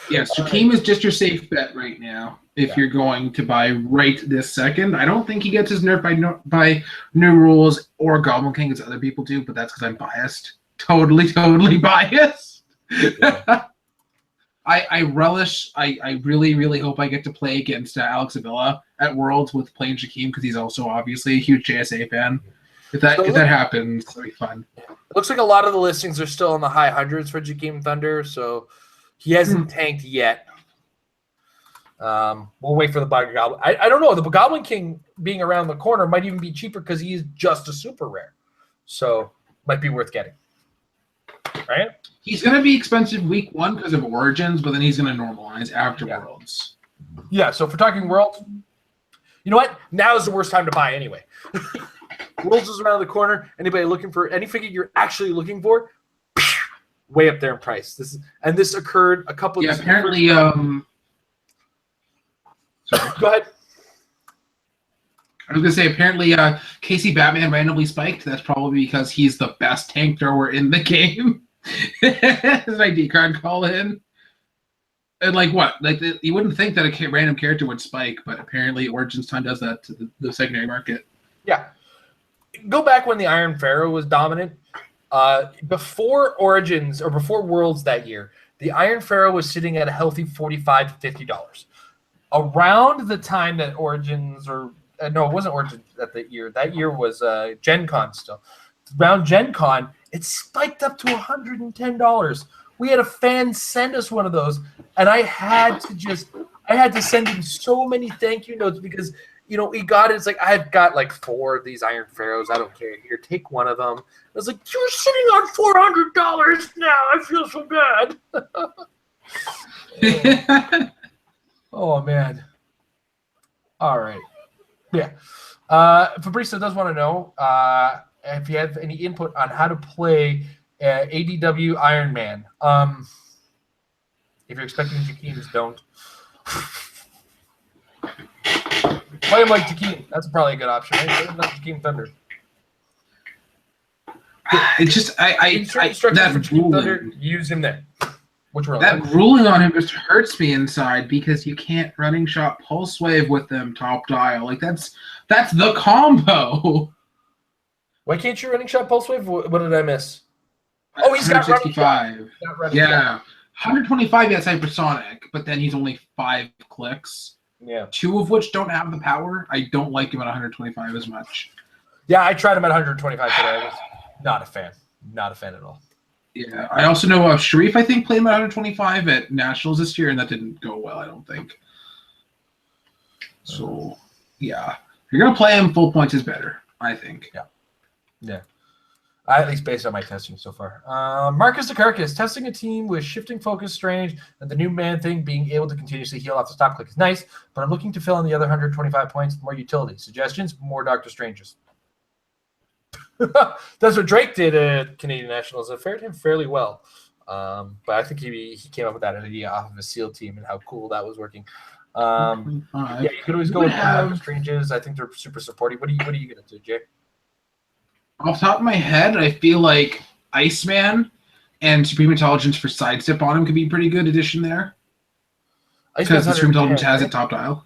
Speaker 2: Yes, Jakeem is just your safe bet right now if you're going to buy right this second. I don't think he gets his nerf by new rules or Goblin King as other people do, but that's because I'm biased. Totally biased. Yeah. I relish, I really hope I get to play against Alex Avila at Worlds with playing Jakeem because he's also obviously a huge JSA fan. If that happens, it'll be fun.
Speaker 1: It looks like a lot of the listings are still in the high hundreds for Jakeem Thunder, so he hasn't tanked yet. We'll wait for the Bug Goblin. I don't know. The Goblin King being around the corner might even be cheaper because he's just a super rare. So might be worth getting. Right?
Speaker 2: He's going to be expensive week 1 because of Origins, but then he's going to normalize after Worlds.
Speaker 1: Yeah, so if we're talking Worlds, you know what? Now is the worst time to buy anyway. Worlds is around the corner. Anybody looking for any figure you're actually looking for, way up there in price. This occurred a couple.
Speaker 2: Yeah, apparently. Sorry.
Speaker 1: Go ahead.
Speaker 2: I was gonna say apparently Casey Batman randomly spiked. That's probably because he's the best tank thrower in the game. His ID card call in. And like what? Like you wouldn't think that a random character would spike, but apparently Origins Time does that to the secondary market.
Speaker 1: Yeah. Go back when the Iron Pharaoh was dominant. Before Origins or before Worlds that year, the Iron Pharaoh was sitting at a healthy $45 to $50. Around the time that Origins no, it wasn't Origins that year. That year was Gen Con still. Around Gen Con, it spiked up to $110. We had a fan send us one of those, and I had to send him so many thank you notes because he got it. It's like, I've got like 4 of these Iron Pharaohs. I don't care. Here, take one of them. I was like, you're sitting on $400 now. I feel so bad. Oh, man. All right. Yeah. Fabrizio does want to know if you have any input on how to play ADW Iron Man. If you're expecting Jakeems, don't. Play him like Jakeem. That's probably a good option, right? Play him like Jakeem Thunder.
Speaker 2: It's just
Speaker 1: Instructions for Team Thunder, use him there. Which we're
Speaker 2: that ruling on him just hurts me inside because you can't running shot pulse wave with them top dial. Like that's the combo.
Speaker 1: Why can't you running shot pulse wave? What did I miss? Oh, he's got running shot.
Speaker 2: Yeah. 125, yes, hypersonic, but then he's only 5 clicks.
Speaker 1: Yeah.
Speaker 2: 2 of which don't have the power. I don't like him at 125 as much.
Speaker 1: Yeah, I tried him at 125 today. I was not a fan. Not a fan at all.
Speaker 2: Yeah. I also know Sharif, I think, played him at 125 at Nationals this year, and that didn't go well, I don't think. So, yeah. If you're going to play him, full points is better, I think.
Speaker 1: Yeah. Yeah. At least based on my testing so far. Marcus the Carcass, testing a team with shifting focus strange and the new man thing being able to continuously heal off the stop click is nice, but I'm looking to fill in the other 125 points with more utility. Suggestions? More Doctor Stranges. That's what Drake did at Canadian Nationals. It fared him fairly well. But I think he came up with that idea off of a SEAL team and how cool that was working. Yeah, you could always go with Doctor Stranges. I think they're super supportive. What are you going to do, Jay?
Speaker 2: Off the top of my head, I feel like Iceman and Supreme Intelligence for sidestep on him could be a pretty good addition there. Because the Supreme Intelligence has a top dial.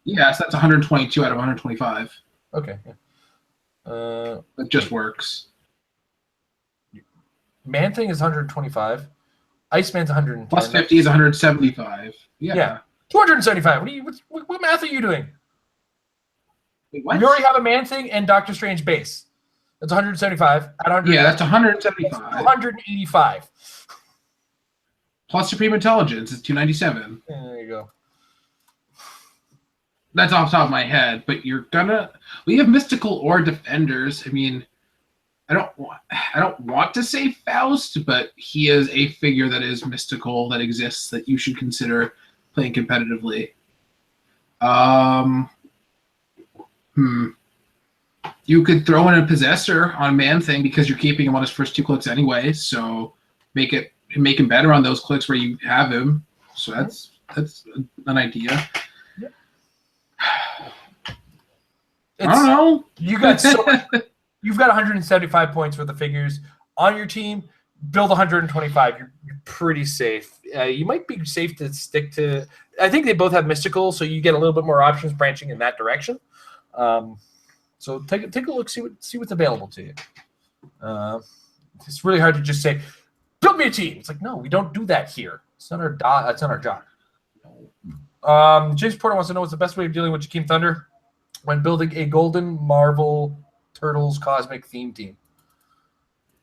Speaker 2: Yeah, so that's 122 out of 125.
Speaker 1: Okay.
Speaker 2: It just works.
Speaker 1: Man Thing is 125. Iceman's 110.
Speaker 2: Plus 50 is 175. Yeah.
Speaker 1: 275. What math are you doing?
Speaker 2: Wait, what?
Speaker 1: You already have a Man Thing and Doctor Strange base. That's 175. At 100,
Speaker 2: yeah, that's 175.
Speaker 1: That's 285.
Speaker 2: Plus Supreme Intelligence is 297.
Speaker 1: There you go.
Speaker 2: That's off the top of my head, but we have mystical or defenders. I mean, I don't want to say Faust, but he is a figure that is mystical that exists that you should consider playing competitively. You could throw in a Possessor on Man Thing because you're keeping him on his first 2 clicks anyway, so make him better on those clicks where you have him. So that's an idea.
Speaker 1: Yeah.
Speaker 2: I don't know.
Speaker 1: You've got 175 points worth of figures on your team. Build 125. You're pretty safe. You might be safe to stick to. I think they both have mystical, so you get a little bit more options branching in that direction. So take a look, see what's available to you. It's really hard to just say, build me a team. It's like, no, we don't do that here. It's not our that's not our job. James Porter wants to know what's the best way of dealing with Jakeem Thunder when building a Golden Marvel Turtles Cosmic theme team.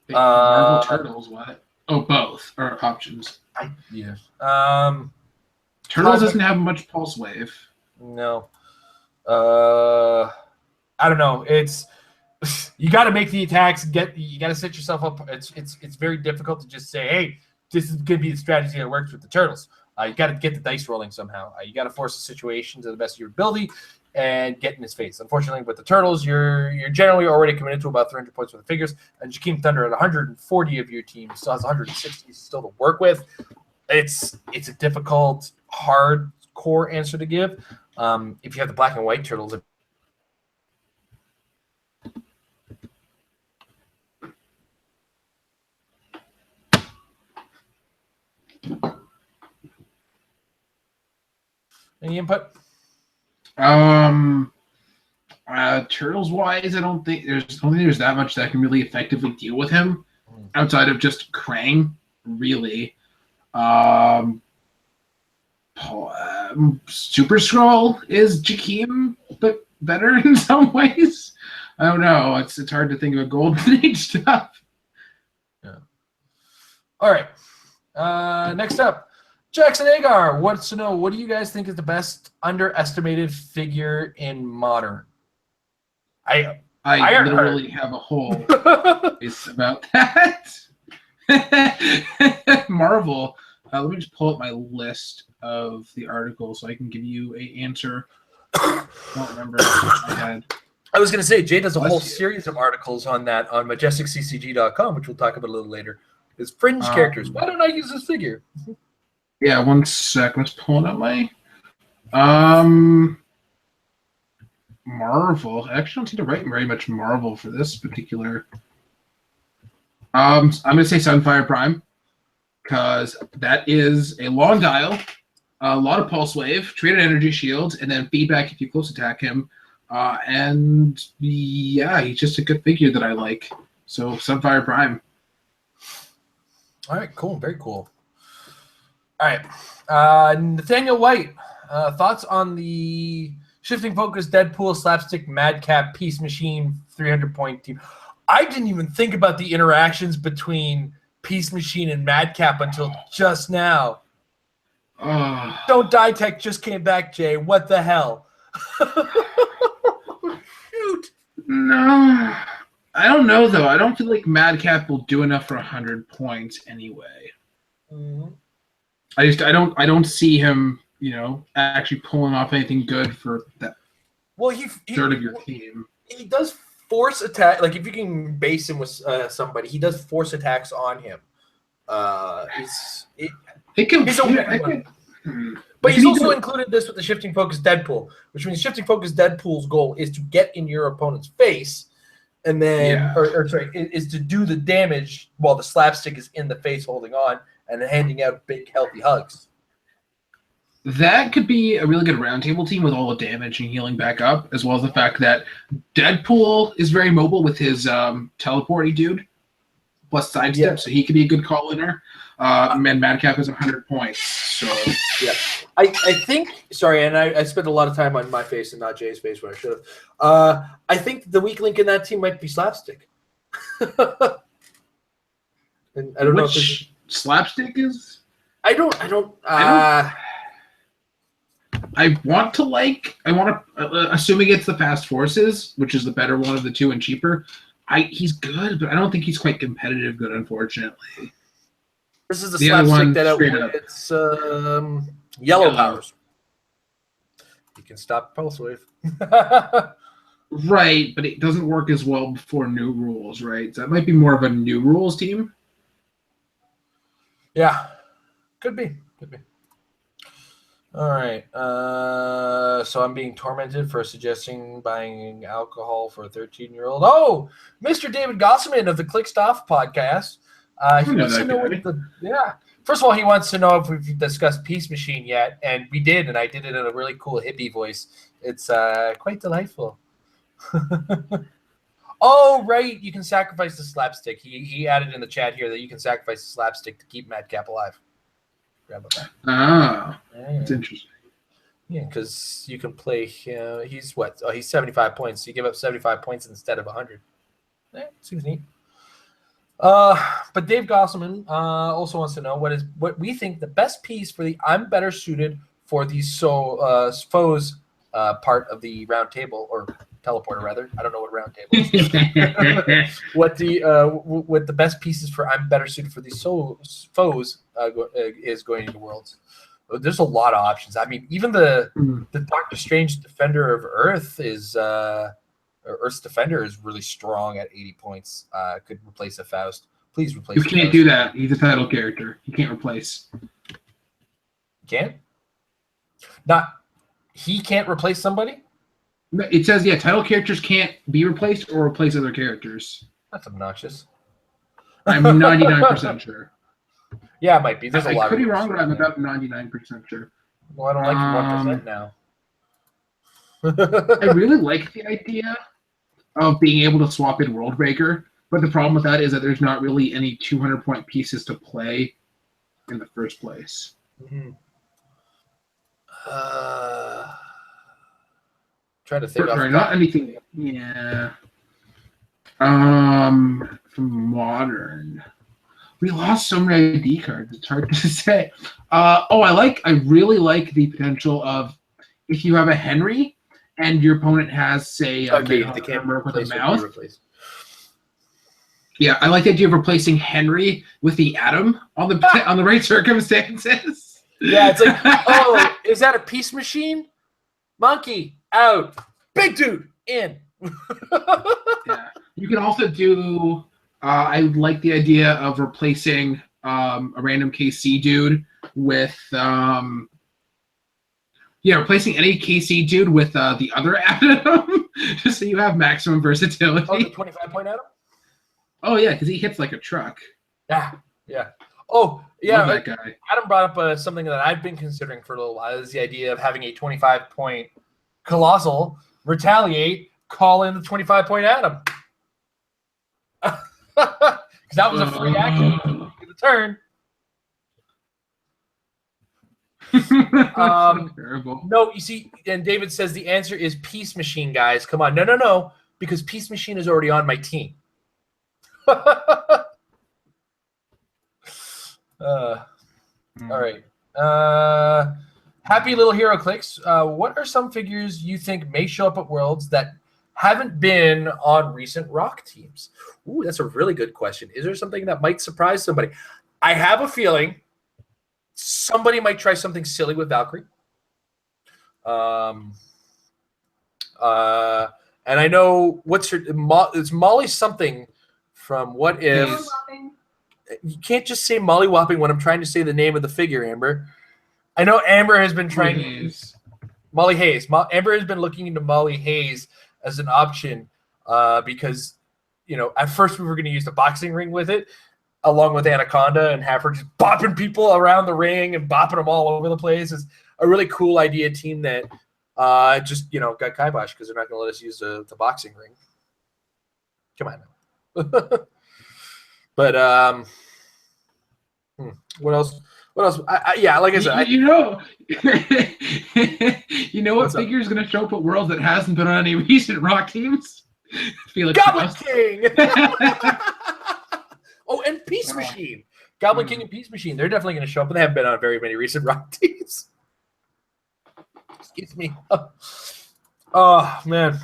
Speaker 2: Marvel Turtles, what? Oh, both are options.
Speaker 1: Yeah.
Speaker 2: Turtles doesn't have much pulse wave.
Speaker 1: No. I don't know. It's you got to make the attacks. You got to set yourself up. It's very difficult to just say, hey, this is going to be the strategy that works with the Turtles. You got to get the dice rolling somehow. You got to force the situation to the best of your ability and get in his face. Unfortunately, with the Turtles, you're generally already committed to about 300 points with the figures, and Jakeem Thunder at 140 of your team still has 160 still to work with. It's a difficult, hard core answer to give. If you have the black and white Turtles. Any input?
Speaker 2: Turtles wise, I don't think there's that much that can really effectively deal with him outside of just Krang, really. Super Skrull is Jakeem, but better in some ways. I don't know. It's hard to think of a Golden Age stuff.
Speaker 1: Yeah. All right. Next up, Jackson Agar wants to know, what do you guys think is the best underestimated figure in Modern?
Speaker 2: I literally have a whole it's about that. Marvel. Let me just pull up my list of the articles so I can give you an answer. I don't remember off my head.
Speaker 1: I was going to say, Jay does a whole series of articles on that on majesticccg.com, which we'll talk about a little later. It's fringe characters. Why don't I use this figure?
Speaker 2: Yeah, one sec. Let's pull up my Marvel. I actually don't seem to write very much Marvel for this particular I'm going to say Sunfire Prime because that is a long dial, a lot of pulse wave, traded energy shield, and then feedback if you close attack him. And yeah, he's just a good figure that I like. So Sunfire Prime.
Speaker 1: All right, cool. Very cool. All right. Nathaniel White, thoughts on the Shifting Focus, Deadpool, Slapstick, Madcap, Peace Machine, 300-point team? I didn't even think about the interactions between Peace Machine and Madcap until just now. Don't Die Tech just came back, Jay. What the hell? Shoot.
Speaker 2: No. I don't know, though. I don't feel like Madcap will do enough for 100 points anyway.
Speaker 1: Mm-hmm.
Speaker 2: I don't see him, actually pulling off anything good for that third of your team.
Speaker 1: He does force attack. Like, if you can base him with somebody, he does force attacks on him. But he's also included this with the Shifting Focus Deadpool, which means Shifting Focus Deadpool's goal is to get in your opponent's face, and then, is to do the damage while the Slapstick is in the face holding on and handing out big, healthy hugs.
Speaker 2: That could be a really good roundtable team with all the damage and healing back up, as well as the fact that Deadpool is very mobile with his teleporty dude, plus sidestep, so he could be a good call-inner. And Madcap is 100 points, so...
Speaker 1: Yeah. I think, sorry, and I spent a lot of time on my face and not Jay's face when I should have. I think the weak link in that team might be Slapstick. And I don't know if
Speaker 2: Slapstick is?
Speaker 1: I
Speaker 2: want to assuming it's the Fast Forces, which is the better one of the two and cheaper. He's good, but I don't think he's quite competitive good, unfortunately.
Speaker 1: This is the Slapstick that it's yellow powers. You can stop Pulse Wave.
Speaker 2: Right, but it doesn't work as well before new rules, right? So that might be more of a new rules team.
Speaker 1: Yeah, could be. All right. So I'm being tormented for suggesting buying alcohol for a 13-year-old. Oh, Mr. David Gossaman of the Clicked Off podcast. He wants to know First of all, he wants to know if we've discussed Peace Machine yet, and we did, and I did it in a really cool hippie voice. It's quite delightful. Oh, right. You can sacrifice the Slapstick. He added in the chat here that you can sacrifice the Slapstick to keep Madcap alive. Grab that.
Speaker 2: That's interesting.
Speaker 1: Yeah, because you can play him. He's what? Oh, he's 75 points. So you give up 75 points instead of 100. Seems neat. But Dave Gosselman also wants to know what we think the best piece for the I'm better suited for the foes part of the round table, or teleporter rather. I don't know what round table is. what the best pieces for I'm better suited for these foes is going into Worlds. There's a lot of options. I mean, even the Doctor Strange Defender of Earth is Earth's Defender is really strong at 80 points. Could replace a Faust. Please replace.
Speaker 2: You can't do that. He's a title character. You can't replace.
Speaker 1: Can't? He can't replace somebody?
Speaker 2: It says, title characters can't be replaced or replace other characters.
Speaker 1: That's obnoxious.
Speaker 2: I'm 99% sure.
Speaker 1: Yeah, it might be. There's a lot.
Speaker 2: I could be wrong, but I'm about 99% sure.
Speaker 1: Well, I don't like 1% now.
Speaker 2: I really like the idea of being able to swap in World Breaker, but the problem with that is that there's not really any 200-point pieces to play in the first place.
Speaker 1: Mm-hmm. Trying to think.
Speaker 2: Not anything. Yeah. From modern, we lost so many ID cards. It's hard to say. I really like the potential of if you have a Henry and your opponent has, say,
Speaker 1: they can't
Speaker 2: with a
Speaker 1: replace
Speaker 2: mouth. Yeah, I like the idea of replacing Henry with the Atom on the right circumstances.
Speaker 1: Yeah, it's like, oh, is that a Peace Machine? Monkey out, big dude in.
Speaker 2: Yeah, you can also do. I like the idea of replacing a random KC dude with replacing any KC dude with the other Atom, just so you have maximum versatility.
Speaker 1: Oh, the 25-point Atom?
Speaker 2: Oh yeah, because he hits like a truck.
Speaker 1: Yeah. Oh, yeah.
Speaker 2: Love that guy.
Speaker 1: Adam brought up something that I've been considering for a little while is the idea of having a 25-point Colossal retaliate, call in the 25-point Adam. Because that was a free action for the turn.
Speaker 2: So terrible.
Speaker 1: No, you see, and David says the answer is Peace Machine, guys. Come on. No, because Peace Machine is already on my team. All right. Happy little Heroclix. What are some figures you think may show up at Worlds that haven't been on recent Rock teams? Ooh, that's a really good question. Is there something that might surprise somebody? I have a feeling somebody might try something silly with Valkyrie. And I know what's her. It's Molly something from What If. You can't just say Molly Whopping when I'm trying to say the name of the figure, Amber. I know Amber has been trying. Molly Hayes. Amber has been looking into Molly Hayes as an option because, at first we were going to use the boxing ring with it, along with Anaconda, and have her just bopping people around the ring and bopping them all over the place. It's a really cool idea team that just, got kiboshed because they're not going to let us use the boxing ring. Come on now. But what else? Yeah, like I said,
Speaker 2: what figure is going to show up at Worlds that hasn't been on any recent Rock teams?
Speaker 1: Felix Goblin King. Oh, and Peace Machine. Goblin King and Peace Machine. They're definitely going to show up, and they haven't been on very many recent Rock teams. Excuse me. Oh man.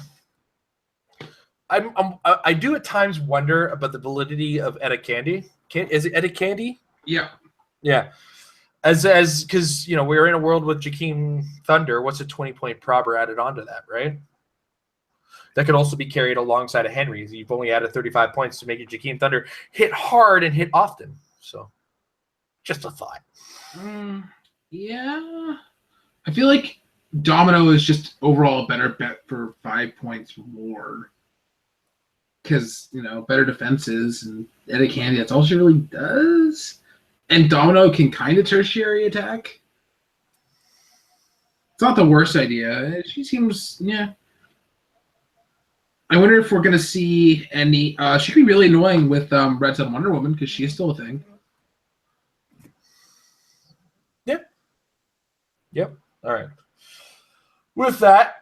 Speaker 1: I do at times wonder about the validity of Edit Candy. Is it Edit Candy? Yeah. As because we're in a world with Jakeem Thunder. What's a 20-point prober added onto that, right? That could also be carried alongside of Henry's. You've only added 35 points to make it Jakeem Thunder hit hard and hit often. So, just a thought.
Speaker 2: Yeah, I feel like Domino is just overall a better bet for 5 points more. Because, better defenses and Edit Candy, that's all she really does. And Domino can kind of tertiary attack. It's not the worst idea. She seems, yeah. I wonder if we're going to see any... she could be really annoying with Red Sun Wonder Woman because she is still a thing.
Speaker 1: Yep. All right. With that...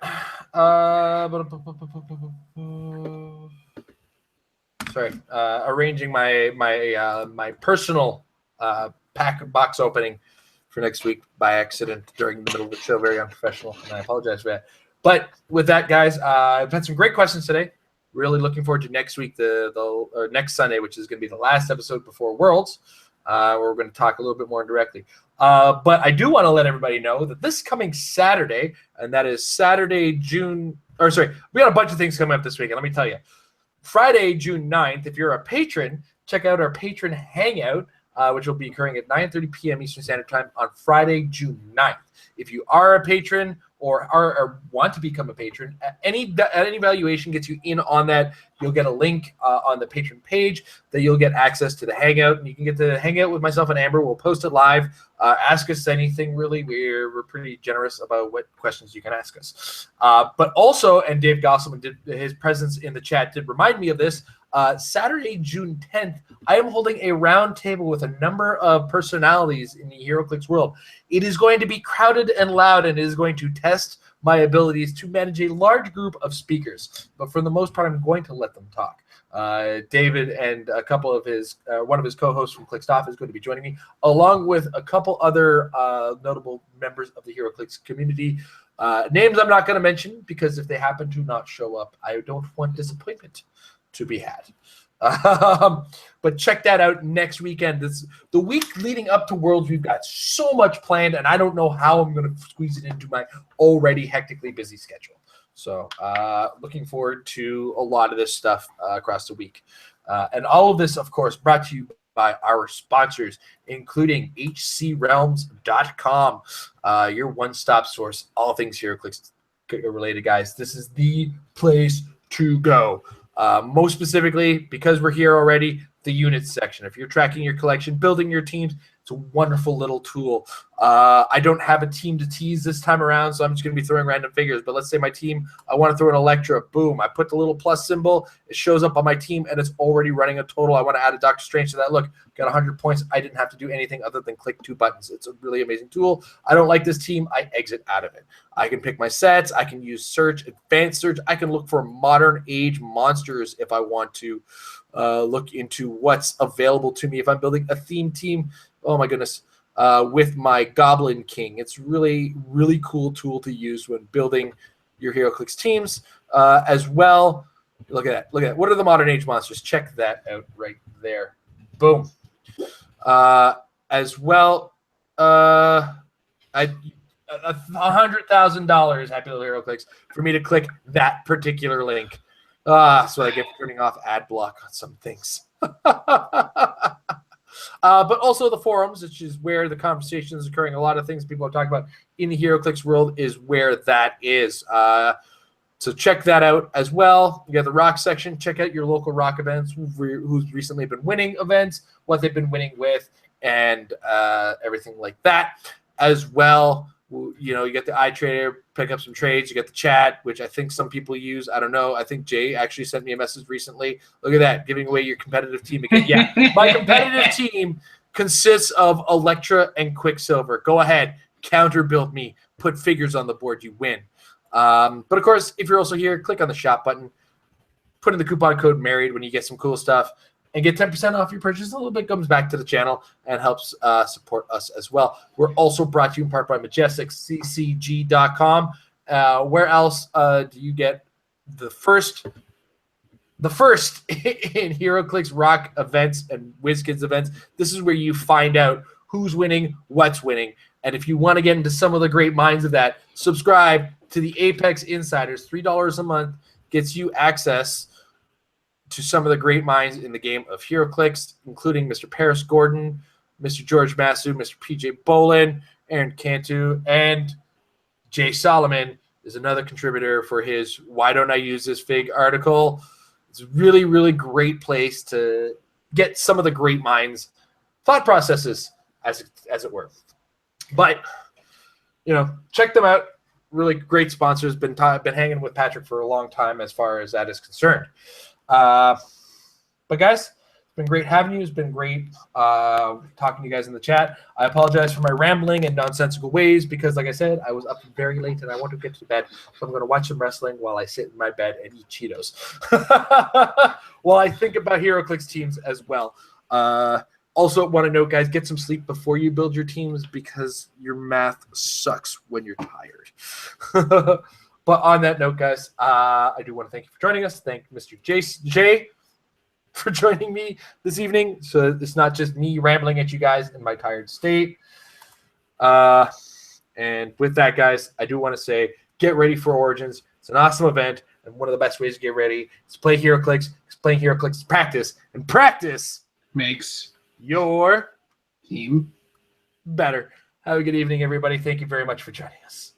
Speaker 1: arranging my personal pack box opening for next week by accident during the middle of the show. Very unprofessional, and I apologize for that. But with that, guys, I've had some great questions today. Really looking forward to next week, or next Sunday, which is going to be the last episode before Worlds, where we're going to talk a little bit more directly. But I do want to let everybody know that this coming Saturday, and that is Saturday, we got a bunch of things coming up this week, and let me tell you. Friday, June 9th, if you're a patron, check out our patron hangout, which will be occurring at 9:30 p.m. Eastern Standard Time on Friday, June 9th. If you are a patron or want to become a patron, any valuation gets you in on that. You'll get a link on the patron page that you'll get access to the hangout, and you can get to hang out with myself and Amber. We'll post it live. Ask us anything, really. We're pretty generous about what questions you can ask us. But also, and Dave Gosselman did his presence in the chat did remind me of this. Saturday, June 10th, I am holding a round table with a number of personalities in the Heroclix world. It is going to be crowded and loud, and it is going to test my abilities to manage a large group of speakers. But for the most part, I'm going to let them talk. David and a couple of one of his co-hosts from Clickstuff is going to be joining me, along with a couple other notable members of the Heroclix community. Names I'm not going to mention because if they happen to not show up, I don't want disappointment to be had. But check that out next weekend. The week leading up to Worlds. We've got so much planned, and I don't know how I'm going to squeeze it into my already hectically busy schedule. So looking forward to a lot of this stuff across the week. And all of this, of course, brought to you by our sponsors, including hcrealms.com, your one-stop source, all things HeroClix related, guys. This is the place to go. Most specifically, because we're here already, the units section. If you're tracking your collection, building your teams, it's a wonderful little tool. I don't have a team to tease this time around, so I'm just going to be throwing random figures. But let's say my team, I want to throw an Electra. Boom. I put the little plus symbol. It shows up on my team, and it's already running a total. I want to add a Doctor Strange to that. Look, got 100 points. I didn't have to do anything other than click 2 buttons. It's a really amazing tool. I don't like this team. I exit out of it. I can pick my sets. I can use search, advanced search. I can look for modern age monsters if I want to look into what's available to me. If I'm building a theme team, oh my goodness, with my Goblin King. It's really, really cool tool to use when building your Heroclix teams as well. Look at that. Look at that. What are the modern age monsters? Check that out right there. Boom. As well, $100,000, Happy Little Heroclix, for me to click that particular link. So I get turning off ad block on some things. But also the forums, which is where the conversation is occurring. A lot of things people are talking about in the Heroclix world is where that is. So check that out as well. You got the rock section. Check out your local rock events, who's recently been winning events, what they've been winning with, and everything like that as well. You know, you get the iTrader, pick up some trades. You get the chat, which I think some people use. I don't know. I think Jay actually sent me a message recently. Look at that, giving away your competitive team again. Yeah, my competitive team consists of Electra and Quicksilver. Go ahead, counter build me, put figures on the board, you win. But of course, if you're also here, click on the shop button, put in the coupon code MARRIED when you get some cool stuff, and get 10% off your purchase. A little bit comes back to the channel and helps support us as well. We're also brought to you in part by MajesticCCG.com. Where else do you get the first in Heroclix Rock events and WizKids events? This is where you find out who's winning, what's winning. And if you want to get into some of the great minds of that, subscribe to the Apex Insiders. $3 a month gets you access to some of the great minds in the game of Heroclix, including Mr. Paris Gordon, Mr. George Massou, Mr. PJ Bolin, Aaron Cantu, and Jay Solomon is another contributor for his Why Don't I Use This Fig article. It's a really, really great place to get some of the great minds' thought processes, as it were. But, you know, check them out. Really great sponsors. Been hanging with Patrick for a long time as far as that is concerned. But guys, it's been great having you. It's been great talking to you guys in the chat. I apologize for my rambling and nonsensical ways because, like I said, I was up very late and I want to get to bed. So I'm going to watch some wrestling while I sit in my bed and eat Cheetos. While I think about Heroclix teams as well. Also, want to note, guys, get some sleep before you build your teams because your math sucks when you're tired. But on that note, guys, I do want to thank you for joining us. Thank Mr. Jay for joining me this evening. So it's not just me rambling at you guys in my tired state. And with that, guys, I do want to say get ready for Origins. It's an awesome event. And one of the best ways to get ready is to play Heroclix. Playing Heroclix is practice. And practice
Speaker 2: makes
Speaker 1: your
Speaker 2: team
Speaker 1: better. Have a good evening, everybody. Thank you very much for joining us.